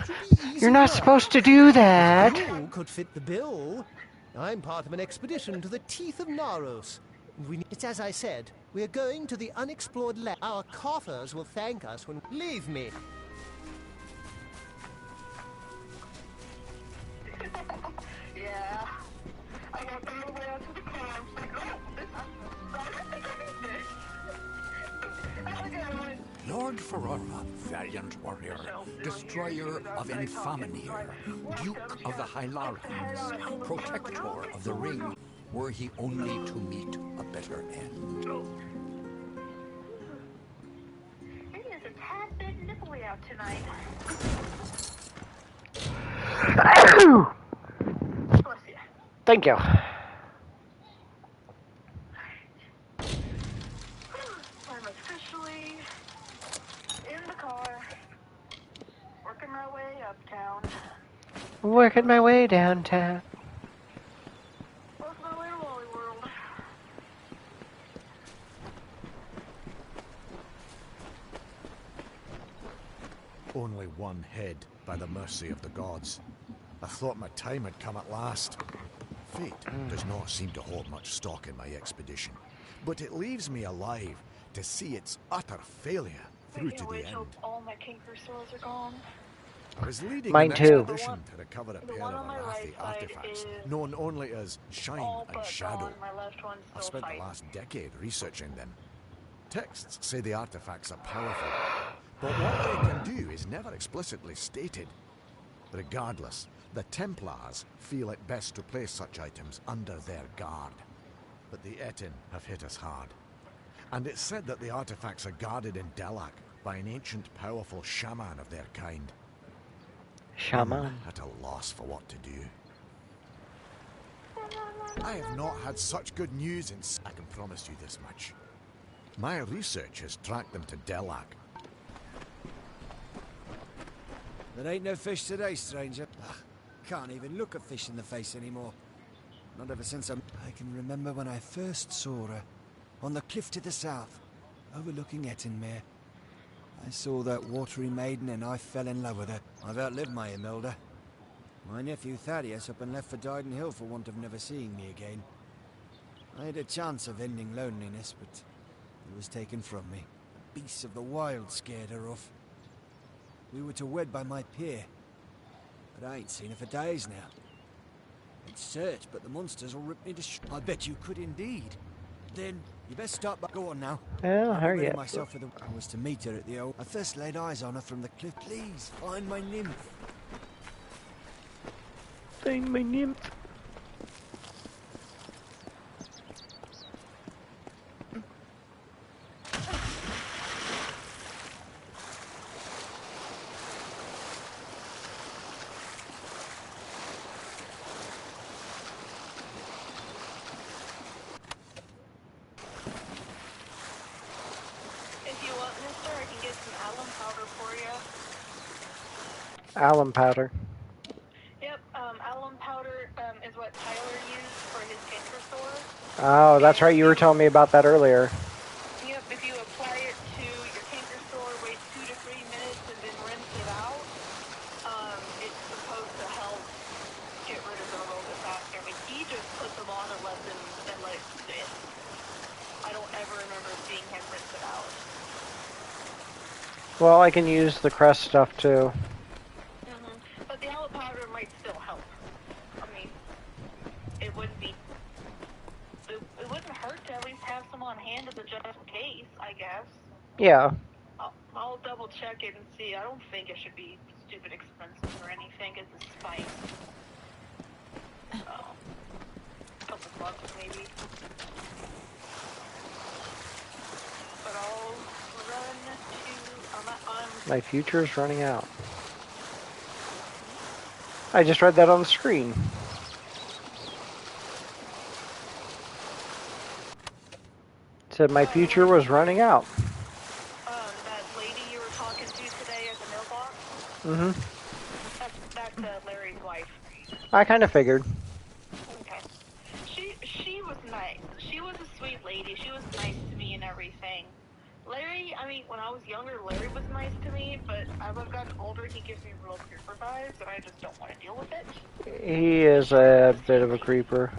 [SPEAKER 17] Should be easy
[SPEAKER 1] You're not
[SPEAKER 17] work.
[SPEAKER 1] supposed to do that.
[SPEAKER 17] You could fit the bill. I'm part of an expedition to the teeth of Naros. It's as I said, we're going to the unexplored land. Our coffers will thank us when... Leave me.
[SPEAKER 12] Yeah. I got all the way out to the car. I was like, oh, this is
[SPEAKER 6] Lord Ferrara, valiant warrior, destroyer of Infaminir, Duke of the Hylarans, protector of the ring, were he only to meet a better end.
[SPEAKER 12] It is a tad bit nipply out tonight. Bless you.
[SPEAKER 1] Thank you.
[SPEAKER 12] I'm officially in the car, working my way uptown.
[SPEAKER 1] Working my way downtown.
[SPEAKER 12] Working my way to Wally World.
[SPEAKER 3] Only one head, by the mercy of the gods. I thought my time had come at last. Fate does not seem to hold much stock in my expedition, but it leaves me alive to see its utter failure through to the end.
[SPEAKER 12] All my Kinker sores are gone.
[SPEAKER 3] I was leading
[SPEAKER 1] Mine
[SPEAKER 3] an
[SPEAKER 1] too.
[SPEAKER 3] expedition to recover a pair of Arathi artifacts, known only as Shine and Shadow. I've spent the last decade researching them. Texts say the artifacts are powerful, but what they can do is never explicitly stated. Regardless, the Templars feel it best to place such items under their guard. But the Etin have hit us hard. And it's said that the artifacts are guarded in Delac by an ancient, powerful shaman of their kind.
[SPEAKER 1] Shaman.
[SPEAKER 3] At a loss for what to do. I have not had such good news I can promise you this much. My research has tracked them to Delac.
[SPEAKER 15] There ain't no fish today, stranger. Ugh, can't even look a fish in the face anymore. Not ever since I can remember when I first saw her. On the cliff to the south, overlooking Ettenmere. I saw that watery maiden and I fell in love with her. I've outlived my Imelda. My nephew Thaddeus up and left for Dyden Hill for want of never seeing me again. I had a chance of ending loneliness, but it was taken from me. The beasts of the wild scared her off. We were to wed by my pier, but I ain't seen her for days now. I'd search, but the monsters will rip me to I bet you could indeed. Then you best start by... Go on now.
[SPEAKER 1] Well, hurry up.
[SPEAKER 15] Myself for the... I was to meet her at the old... I first laid eyes on her from the cliff. Please, find my nymph.
[SPEAKER 1] Find my nymph. Alum powder.
[SPEAKER 12] Yep, alum powder is what Tyler used for his cancer sore.
[SPEAKER 1] Oh, that's right. You were telling me about that earlier.
[SPEAKER 12] Yep, if you apply it to your cancer sore, wait 2 to 3 minutes, and then rinse it out, it's supposed to help get rid of it a little bit faster. I mean, he just put them on and let it sit. I don't ever remember seeing him rinse it out.
[SPEAKER 1] Well, I can use the crest stuff too.
[SPEAKER 12] But the alum powder might still help. I mean, it wouldn't be... It wouldn't hurt to at least have some on hand as a just in case, I guess.
[SPEAKER 1] Yeah.
[SPEAKER 12] I'll double check it and see. I don't think it should be stupid expensive or anything. It's a spice. A couple bucks maybe. But I'll run to...
[SPEAKER 1] My future's running out. I just read that on the screen. It said my future was running out.
[SPEAKER 12] That lady you were talking to today at the mailbox?
[SPEAKER 1] Mm-hmm.
[SPEAKER 12] That's Larry's wife.
[SPEAKER 1] I kind of figured.
[SPEAKER 12] Okay. She was nice. She was a sweetie. She was nice to me and everything. Larry, I mean, when I was younger, Larry was nice to me, but as I've gotten older, he gives me real creeper vibes, and I just don't want to deal with it.
[SPEAKER 1] He is a bit of a creeper.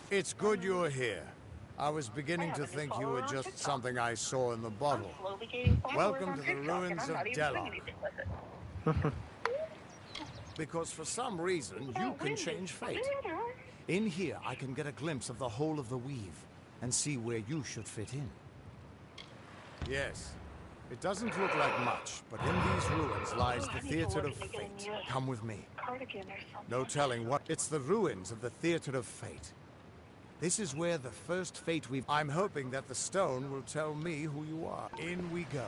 [SPEAKER 3] It's good you're here. I was beginning to think you were just something I saw in the bottle. Welcome to the ruins of Delon. Because for some reason, you can change fate. In here, I can get a glimpse of the whole of the weave and see where you should fit in. Yes, it doesn't look like much, but in these ruins lies the Theater of Fate. Come with me. No telling what... It's the ruins of the Theater of Fate. This is where the first fate we've... I'm hoping that the stone will tell me who you are. In we go.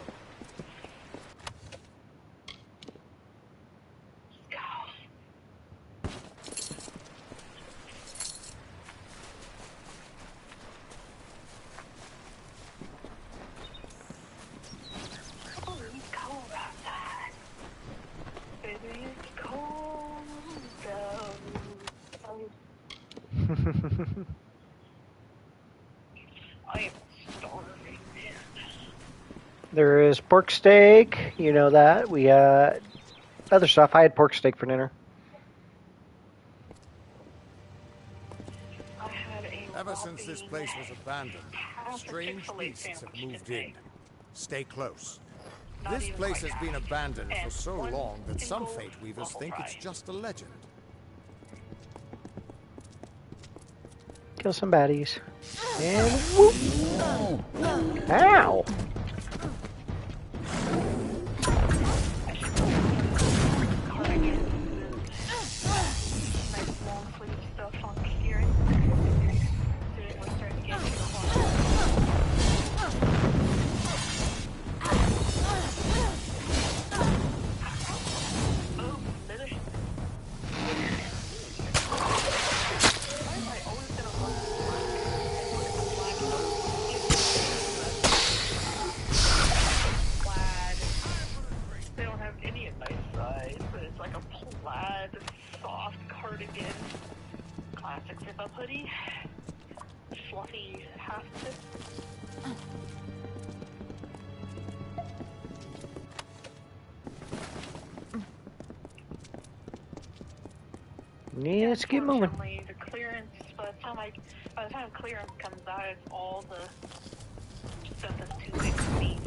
[SPEAKER 1] There is pork steak, you know that. We other stuff. I had pork steak for dinner.
[SPEAKER 3] Ever since this place was abandoned, strange beasts have moved in. Stay close. This place has been abandoned for so long that some fate weavers think it's just a legend.
[SPEAKER 1] Kill some baddies. And whoop! Ow! Yeah, let's keep moving.
[SPEAKER 12] The clearance, by the time clearance comes out, it's all the stuff that's too big for me.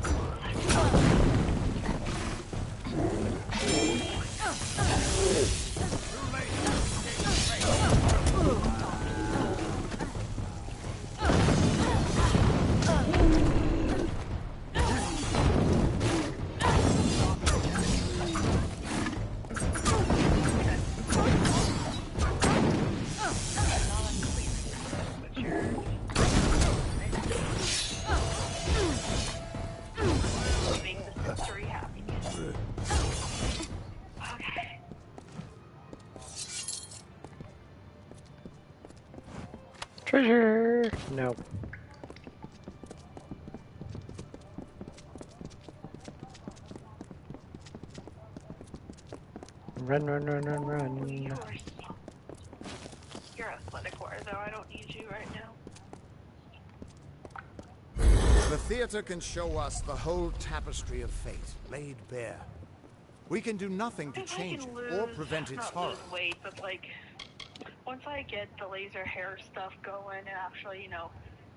[SPEAKER 1] Treasure! No. Run, run, run, run, run.
[SPEAKER 12] You're athletic wise, though. I don't need you right now.
[SPEAKER 3] The theater can show us the whole tapestry of fate, laid bare. We can do nothing to change it or prevent its horror.
[SPEAKER 12] Lose weight, but like, once I get the laser hair stuff going and actually,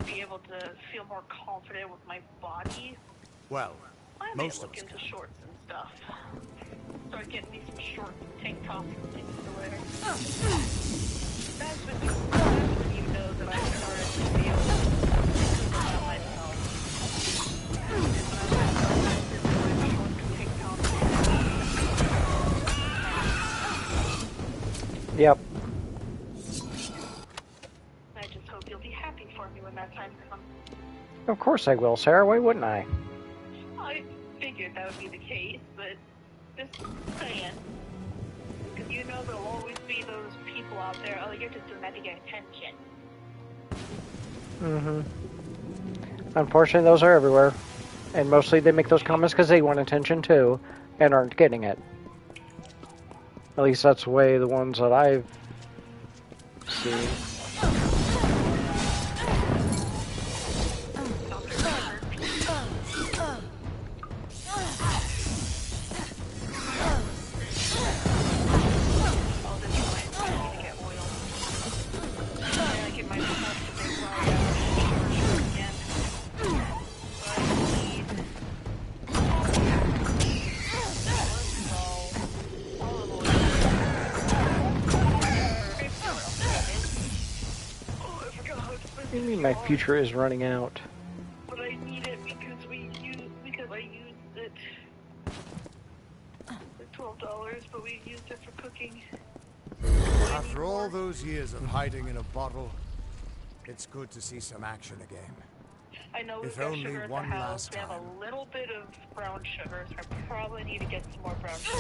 [SPEAKER 12] be able to feel more confident with my body,
[SPEAKER 3] well,
[SPEAKER 12] I may
[SPEAKER 3] most
[SPEAKER 12] look
[SPEAKER 3] of us
[SPEAKER 12] into
[SPEAKER 3] can.
[SPEAKER 12] shorts and stuff. Start getting me some shorts and tank tops and things to wear. That's when you know that I started to feel good about myself.
[SPEAKER 1] Yep.
[SPEAKER 12] I just hope you'll be happy for me when that time comes.
[SPEAKER 1] Of course I will, Sarah. Why wouldn't I?
[SPEAKER 12] I figured that would be the case, but just saying. Because you know there'll always be those people out there, oh, you're just doing that to get attention.
[SPEAKER 1] Mm-hmm. Unfortunately, those are everywhere. And mostly they make those comments because they want attention too, and aren't getting it. At least that's the way the ones that I've seen. What do you mean my future is running out?
[SPEAKER 12] But I need it because I used it for $12, but we used it for cooking.
[SPEAKER 3] After all those years of hiding in a bottle, it's good to see some action again.
[SPEAKER 12] I know we've
[SPEAKER 3] If
[SPEAKER 12] got
[SPEAKER 3] only
[SPEAKER 12] sugar at the
[SPEAKER 3] one
[SPEAKER 12] house.
[SPEAKER 3] last
[SPEAKER 12] We have
[SPEAKER 3] time.
[SPEAKER 12] a little bit of brown sugar, so I probably need to get some more brown sugar.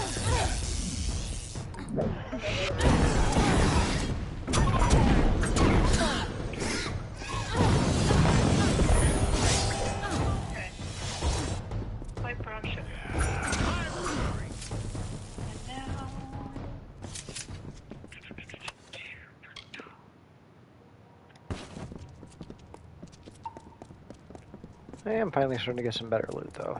[SPEAKER 12] Okay. Like brown sugar. And now...
[SPEAKER 1] I am finally starting to get some better loot though.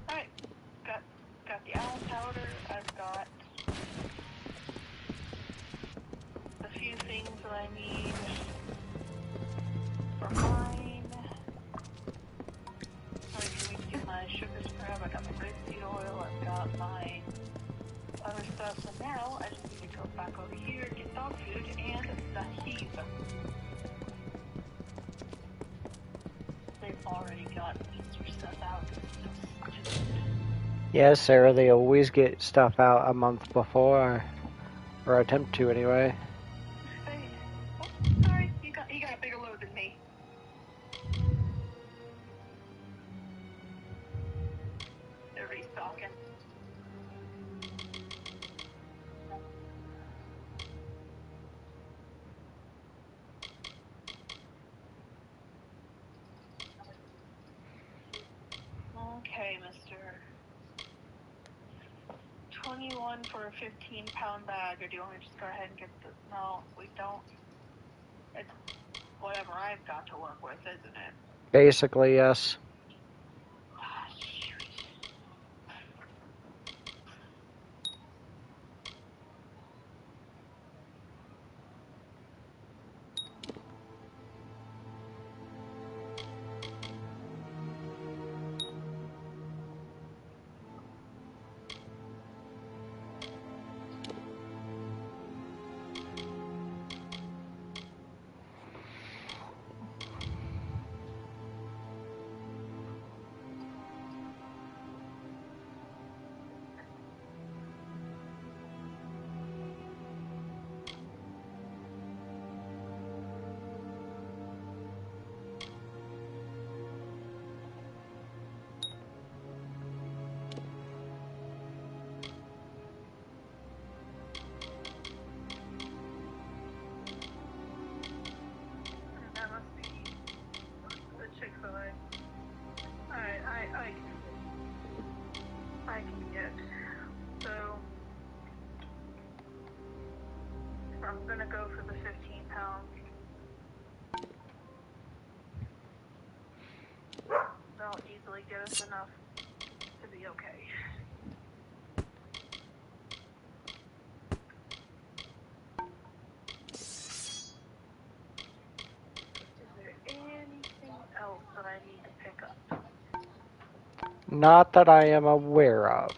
[SPEAKER 1] Alright, got the owl powder, I've got a few things that I need for mine. Alright, for me to do my sugar scrub, I got my grapeseed oil, I've got my other stuff, so now I just need to go back over here, get dog food, and the heave. They've already got Easter stuff out. Yes, Sarah, they always get stuff out a month before, or attempt to anyway.
[SPEAKER 12] Hey, oh, sorry, you got a bigger load than me. They're restocking. Okay, mister. 21 for a 15-pound bag, or do you want me to just go ahead and get the... No, we don't. It's whatever I've got to work with, isn't it?
[SPEAKER 1] Basically, yes.
[SPEAKER 12] That must be the Chick-fil-A. Alright, I can get. So I'm gonna go for the 15 pounds. They'll easily get us enough to be okay. Is there anything else that I need to pick
[SPEAKER 1] Not that I am aware of.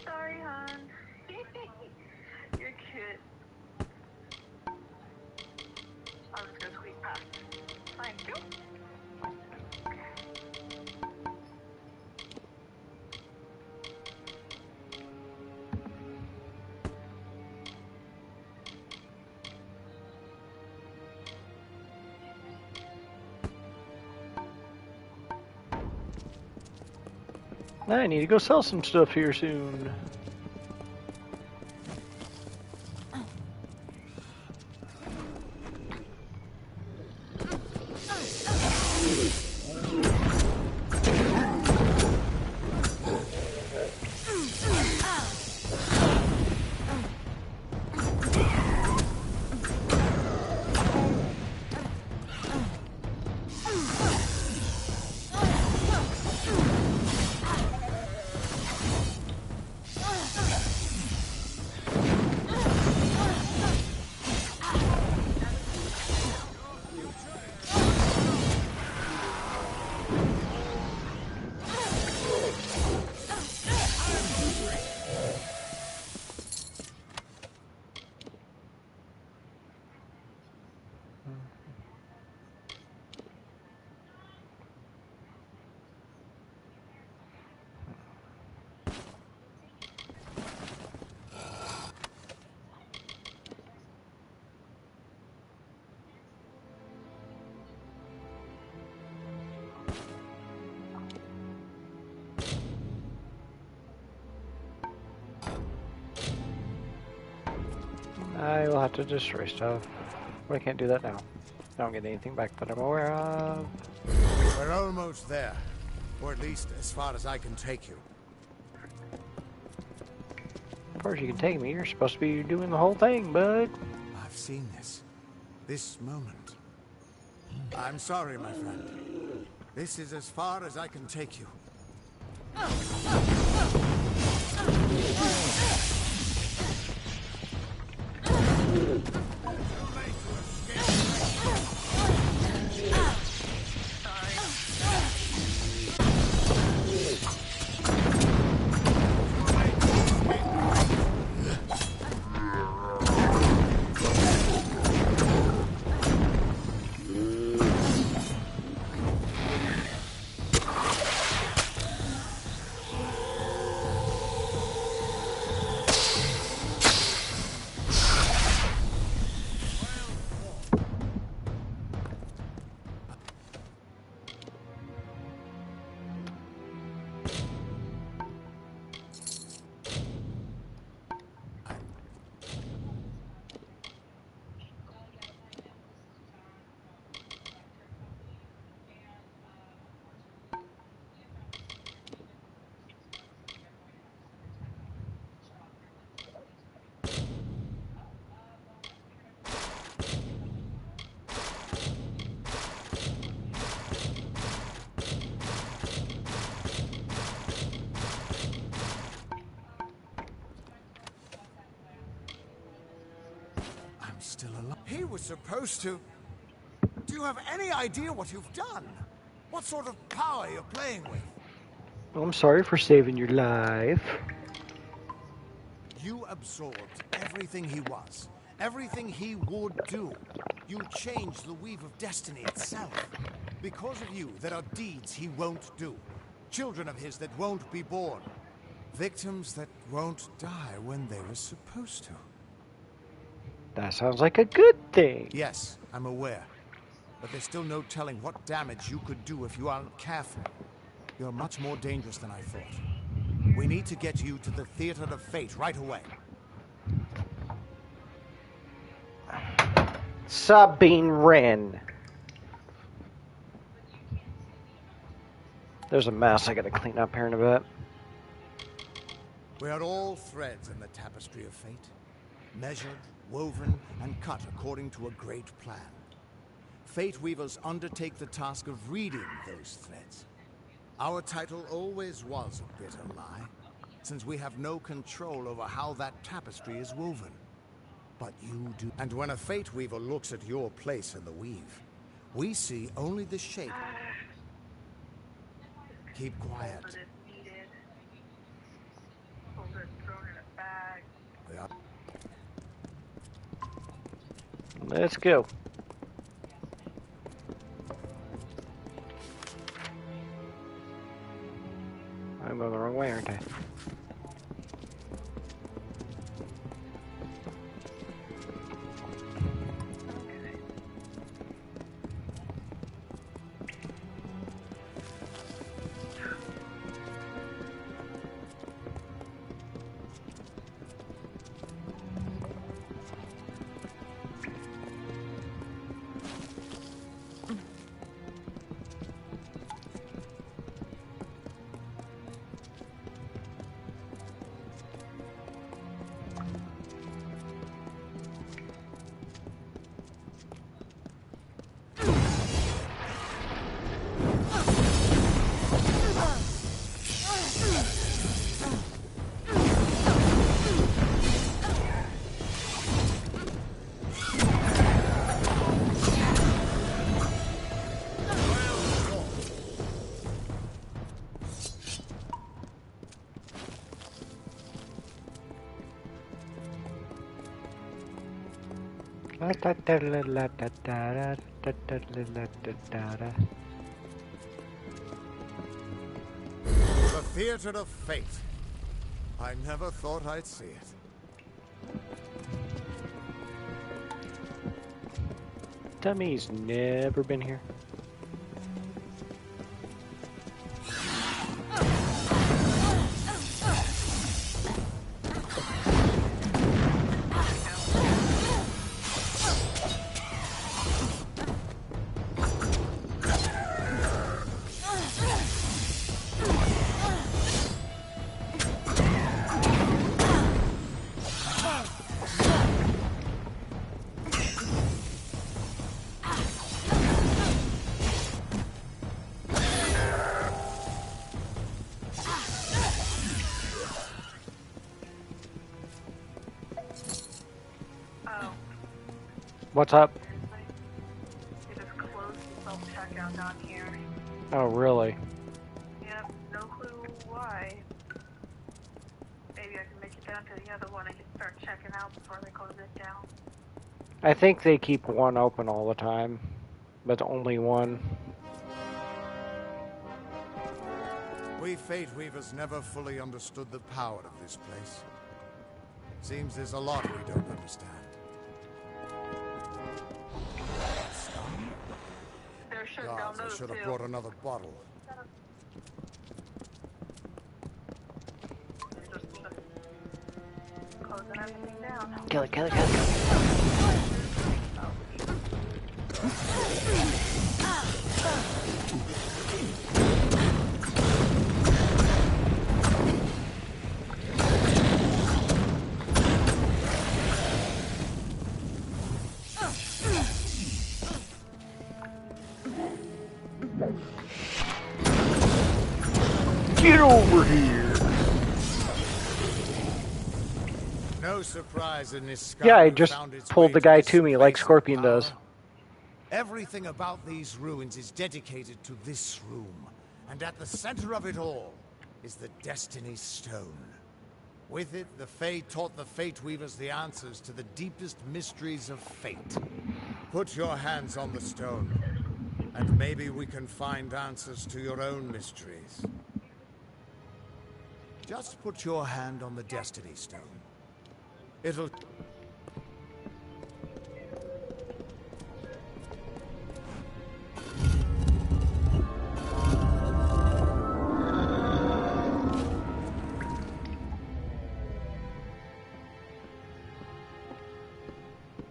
[SPEAKER 12] Sorry, hon. You're cute. I'll just go squeak past. Thank you.
[SPEAKER 1] I need to go sell some stuff here soon. I will have to destroy stuff, but I can't do that now. I don't get anything back that I'm aware of.
[SPEAKER 3] We're almost there. Or at least as far as I can take you.
[SPEAKER 1] Of course you can take me. You're supposed to be doing the whole thing, bud.
[SPEAKER 3] I've seen this. This moment. I'm sorry, my friend. This is as far as I can take you. Still alive. He was supposed to... Do you have any idea what you've done? What sort of power you're playing with?
[SPEAKER 1] I'm sorry for saving your life.
[SPEAKER 3] You absorbed everything he was, everything he would do. You changed the weave of destiny itself. Because of you, there are deeds he won't do. Children of his that won't be born. Victims that won't die when they were supposed to.
[SPEAKER 1] That sounds like a good thing.
[SPEAKER 3] Yes, I'm aware. But there's still no telling what damage you could do if you aren't careful. You're much more dangerous than I thought. We need to get you to the Theater of Fate right away.
[SPEAKER 1] Sabine Wren. There's a mess I gotta clean up here in a bit.
[SPEAKER 3] We are all threads in the tapestry of fate. Measured, woven, and cut according to a great plan.
[SPEAKER 18] Fate Weavers undertake the task of reading those threads. Our title always was a bitter lie, since we have no control over how that tapestry is woven. But you do. And when a Fate Weaver looks at your place in the weave, we see only the shape. Keep quiet. Yeah.
[SPEAKER 1] Let's go. I'm going the wrong way, aren't I?
[SPEAKER 18] The Theater of Fate. I never thought I'd see it.
[SPEAKER 1] Tell me he's never been here. What's up?
[SPEAKER 12] It is closed to self-checkout down here.
[SPEAKER 1] Oh, really?
[SPEAKER 12] Yep, no clue why. Maybe I can make it down to the other one and can start checking out before they close it down.
[SPEAKER 1] I think they keep one open all the time, but only one.
[SPEAKER 18] We Fate Weavers never fully understood the power of this place. Seems there's a lot we don't understand. Gods, I should have brought another bottle.
[SPEAKER 12] Closing everything down.
[SPEAKER 1] Kill it, kill it, kill it, kill it. Get over here!
[SPEAKER 18] No surprise in this sky.
[SPEAKER 1] Yeah, I just pulled the guy to me like Scorpion does.
[SPEAKER 18] Everything about these ruins is dedicated to this room, and at the center of it all is the Destiny Stone. With it, the Fae taught the Fate Weavers the answers to the deepest mysteries of fate. Put your hands on the stone, and maybe we can find answers to your own mysteries. Just put your hand on the Destiny Stone. It'll...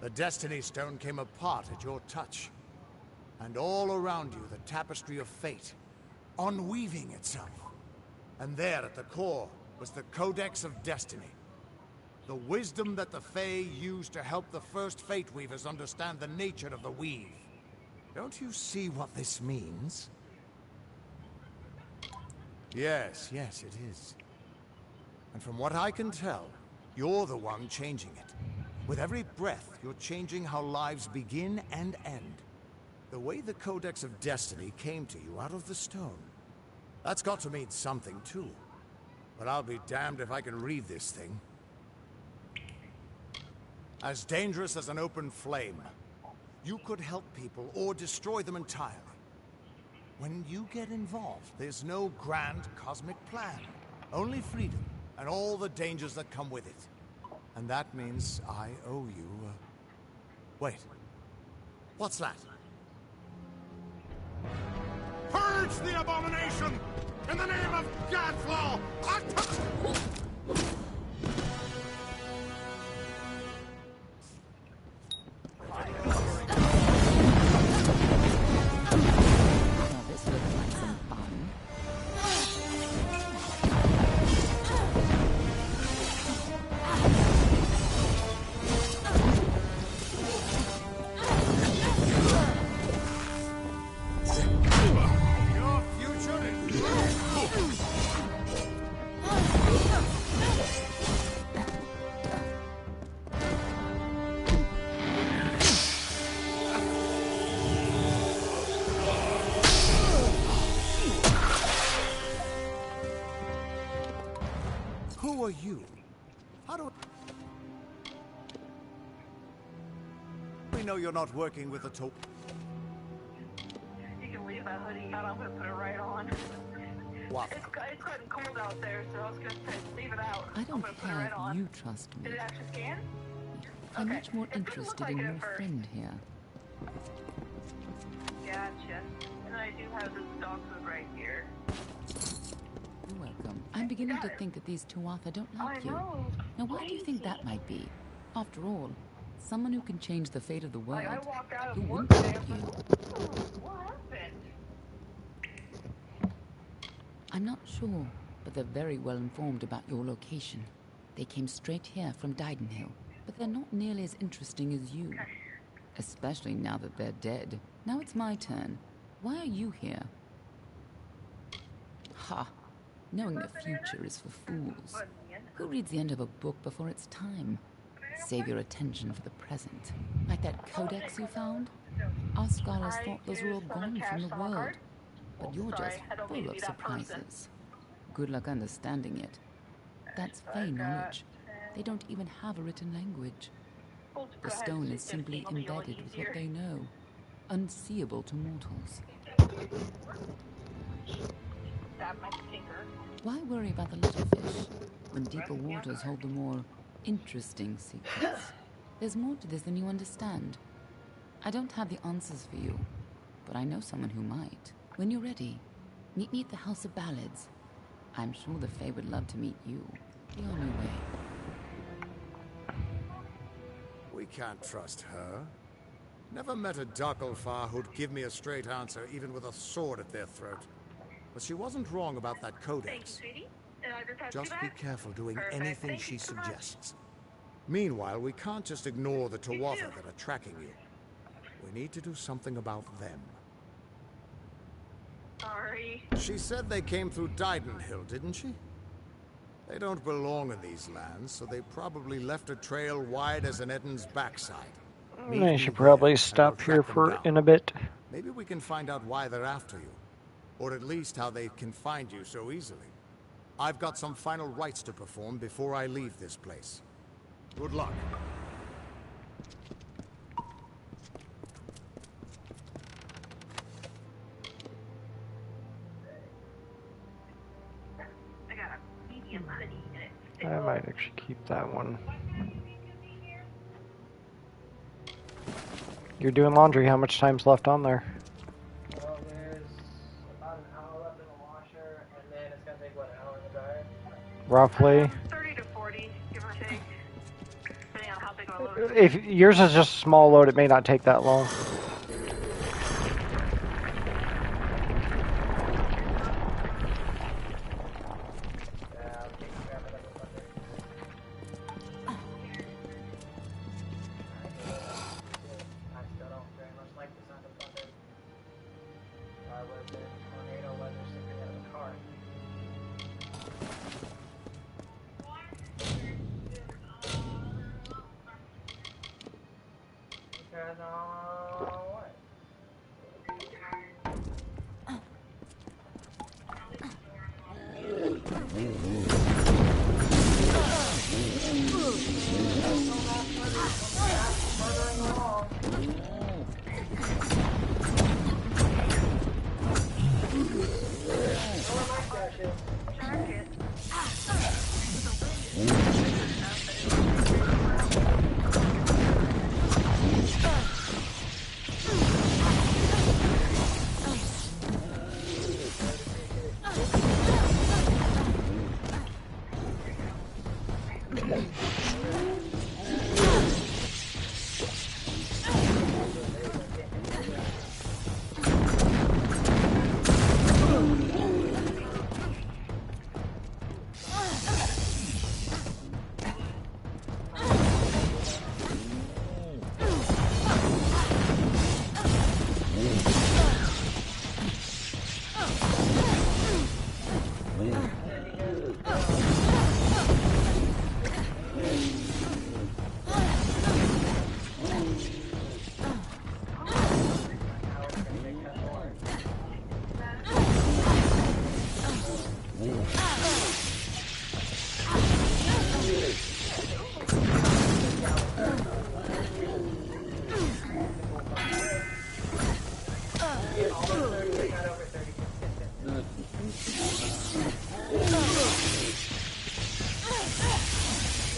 [SPEAKER 18] The Destiny Stone came apart at your touch. And all around you, the tapestry of fate, unweaving itself. And there at the core was the Codex of Destiny. The wisdom that the Fae used to help the first Fate Weavers understand the nature of the weave. Don't you see what this means? Yes, yes, it is. And from what I can tell, you're the one changing it. With every breath, you're changing how lives begin and end. The way the Codex of Destiny came to you out of the stone. That's got to mean something, too. But I'll be damned if I can read this thing. As dangerous as an open flame. You could help people or destroy them entirely. When you get involved, there's no grand cosmic plan. Only freedom and all the dangers that come with it. And that means I owe you, Wait. What's that?
[SPEAKER 10] Purge the abomination! In the name of Godflaw!
[SPEAKER 19] This looks like some fun.
[SPEAKER 18] Your future is... Who are you? How do we know you're not working with a top?
[SPEAKER 12] You can leave that hoodie out. I'm gonna put it right on.
[SPEAKER 18] What?
[SPEAKER 12] It's gotten cold out there, so I was gonna say leave it out.
[SPEAKER 19] I don't
[SPEAKER 12] put it
[SPEAKER 19] care
[SPEAKER 12] right
[SPEAKER 19] if
[SPEAKER 12] on.
[SPEAKER 19] you trust me.
[SPEAKER 12] Did it actually scan?
[SPEAKER 19] I'm
[SPEAKER 12] Okay.
[SPEAKER 19] much more
[SPEAKER 12] It didn't look
[SPEAKER 19] interested
[SPEAKER 12] like
[SPEAKER 19] in
[SPEAKER 12] it
[SPEAKER 19] your
[SPEAKER 12] at first.
[SPEAKER 19] friend here.
[SPEAKER 12] Gotcha. And I do have this dog food right here.
[SPEAKER 19] You're welcome. I'm beginning to think that these Tuatha don't like
[SPEAKER 12] I
[SPEAKER 19] you.
[SPEAKER 12] know.
[SPEAKER 19] Now, why do you think that might be? After all, someone who can change the fate of the world.
[SPEAKER 12] I walked out
[SPEAKER 19] Who
[SPEAKER 12] of work
[SPEAKER 19] wouldn't
[SPEAKER 12] today.
[SPEAKER 19] like you?
[SPEAKER 12] What happened?
[SPEAKER 19] I'm not sure, but they're very well informed about your location. They came straight here from Didenhill, but they're not nearly as interesting as you. Especially now that they're dead. Now it's my turn. Why are you here? Ha! Knowing the future is for fools. Who reads the end of a book before it's time? Save your attention for the present. Like that codex you found? Our scholars thought those were all gone from the world. But you're just full of surprises. Good luck understanding it. That's Fey knowledge. They don't even have a written language. The stone is simply embedded with what they know. Unseeable to mortals.
[SPEAKER 12] Stab my finger.
[SPEAKER 19] Why worry about the little fish when deeper waters hold the more interesting secrets? There's more to this than you understand. I don't have the answers for you, but I know someone who might. When you're ready, meet me at the House of Ballads. I'm sure the Fae would love to meet you. Be on your way.
[SPEAKER 18] We can't trust her. Never met a Darkelfar who'd give me a straight answer, even with a sword at their throat. But she wasn't wrong about that codex. Just be careful doing anything she suggests. Meanwhile, we can't just ignore the Tuatha that are tracking you. We need to do something about them.
[SPEAKER 12] Sorry.
[SPEAKER 18] She said they came through Didenhill, didn't she? They don't belong in these lands, so they probably left a trail wide as an Eden's backside.
[SPEAKER 1] I should probably stop here for in a bit.
[SPEAKER 18] Maybe we can find out why they're after you. Or at least how they can find you so easily. I've got some final rites to perform before I leave this place. Good luck.
[SPEAKER 12] I got a medium hoodie and it's
[SPEAKER 1] I might actually keep that one. You're doing laundry. How much time's left on there?
[SPEAKER 2] Well, there's about an hour left in the washer, and then it's gonna take, what, an hour in the dryer?
[SPEAKER 1] Roughly.
[SPEAKER 12] 30 to 40, give or take. Depending on how big of a load.
[SPEAKER 1] If yours is just a small load, it may not take that long.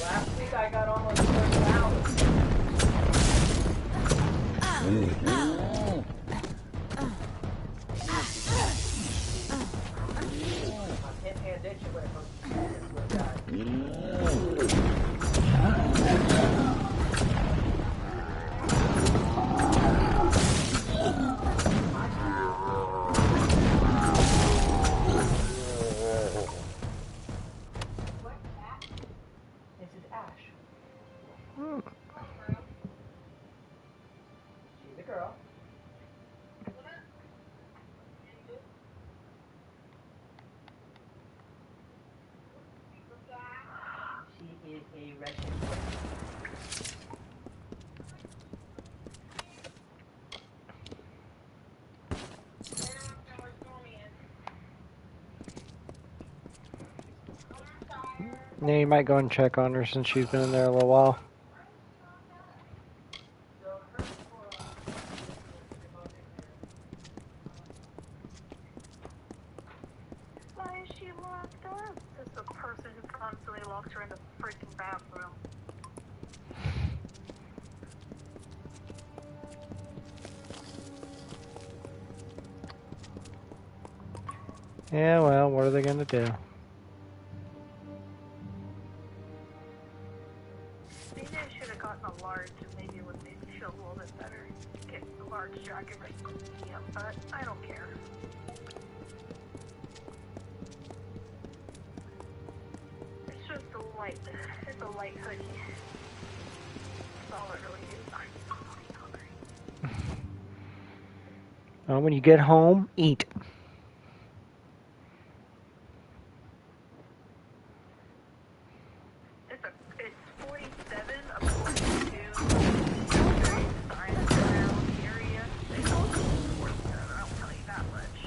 [SPEAKER 2] Last week I got almost 30 hours. I can't pay attention when it comes to this guy. This is Ash. She's a girl. She is a wretched.
[SPEAKER 1] Yeah, you might go and check on her since she's been in there a little while.
[SPEAKER 12] Why is she locked up? It's the person who constantly locks her in the freaking bathroom.
[SPEAKER 1] Yeah, well, what are they gonna do?
[SPEAKER 12] Maybe I should have gotten a large, and maybe it would make me feel a little bit better. Get a large jacket right from medium, but I don't care. It's just a light. It's a light hoodie. That's all it really is. I'm so hungry.
[SPEAKER 1] Well, when you get home, eat.
[SPEAKER 12] It's 47 of 42. Signs around the area. They don't go 47. I'll tell you that much.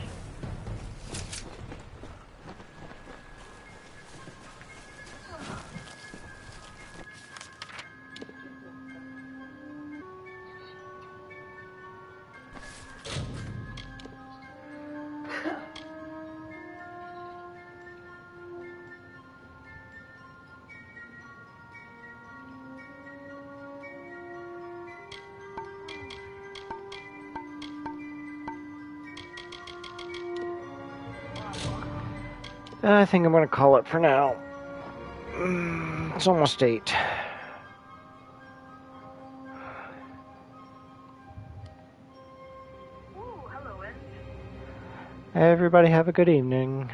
[SPEAKER 1] I think I'm gonna call it for now. It's almost 8.
[SPEAKER 12] Ooh, hello, Ed.
[SPEAKER 1] Everybody have a good evening.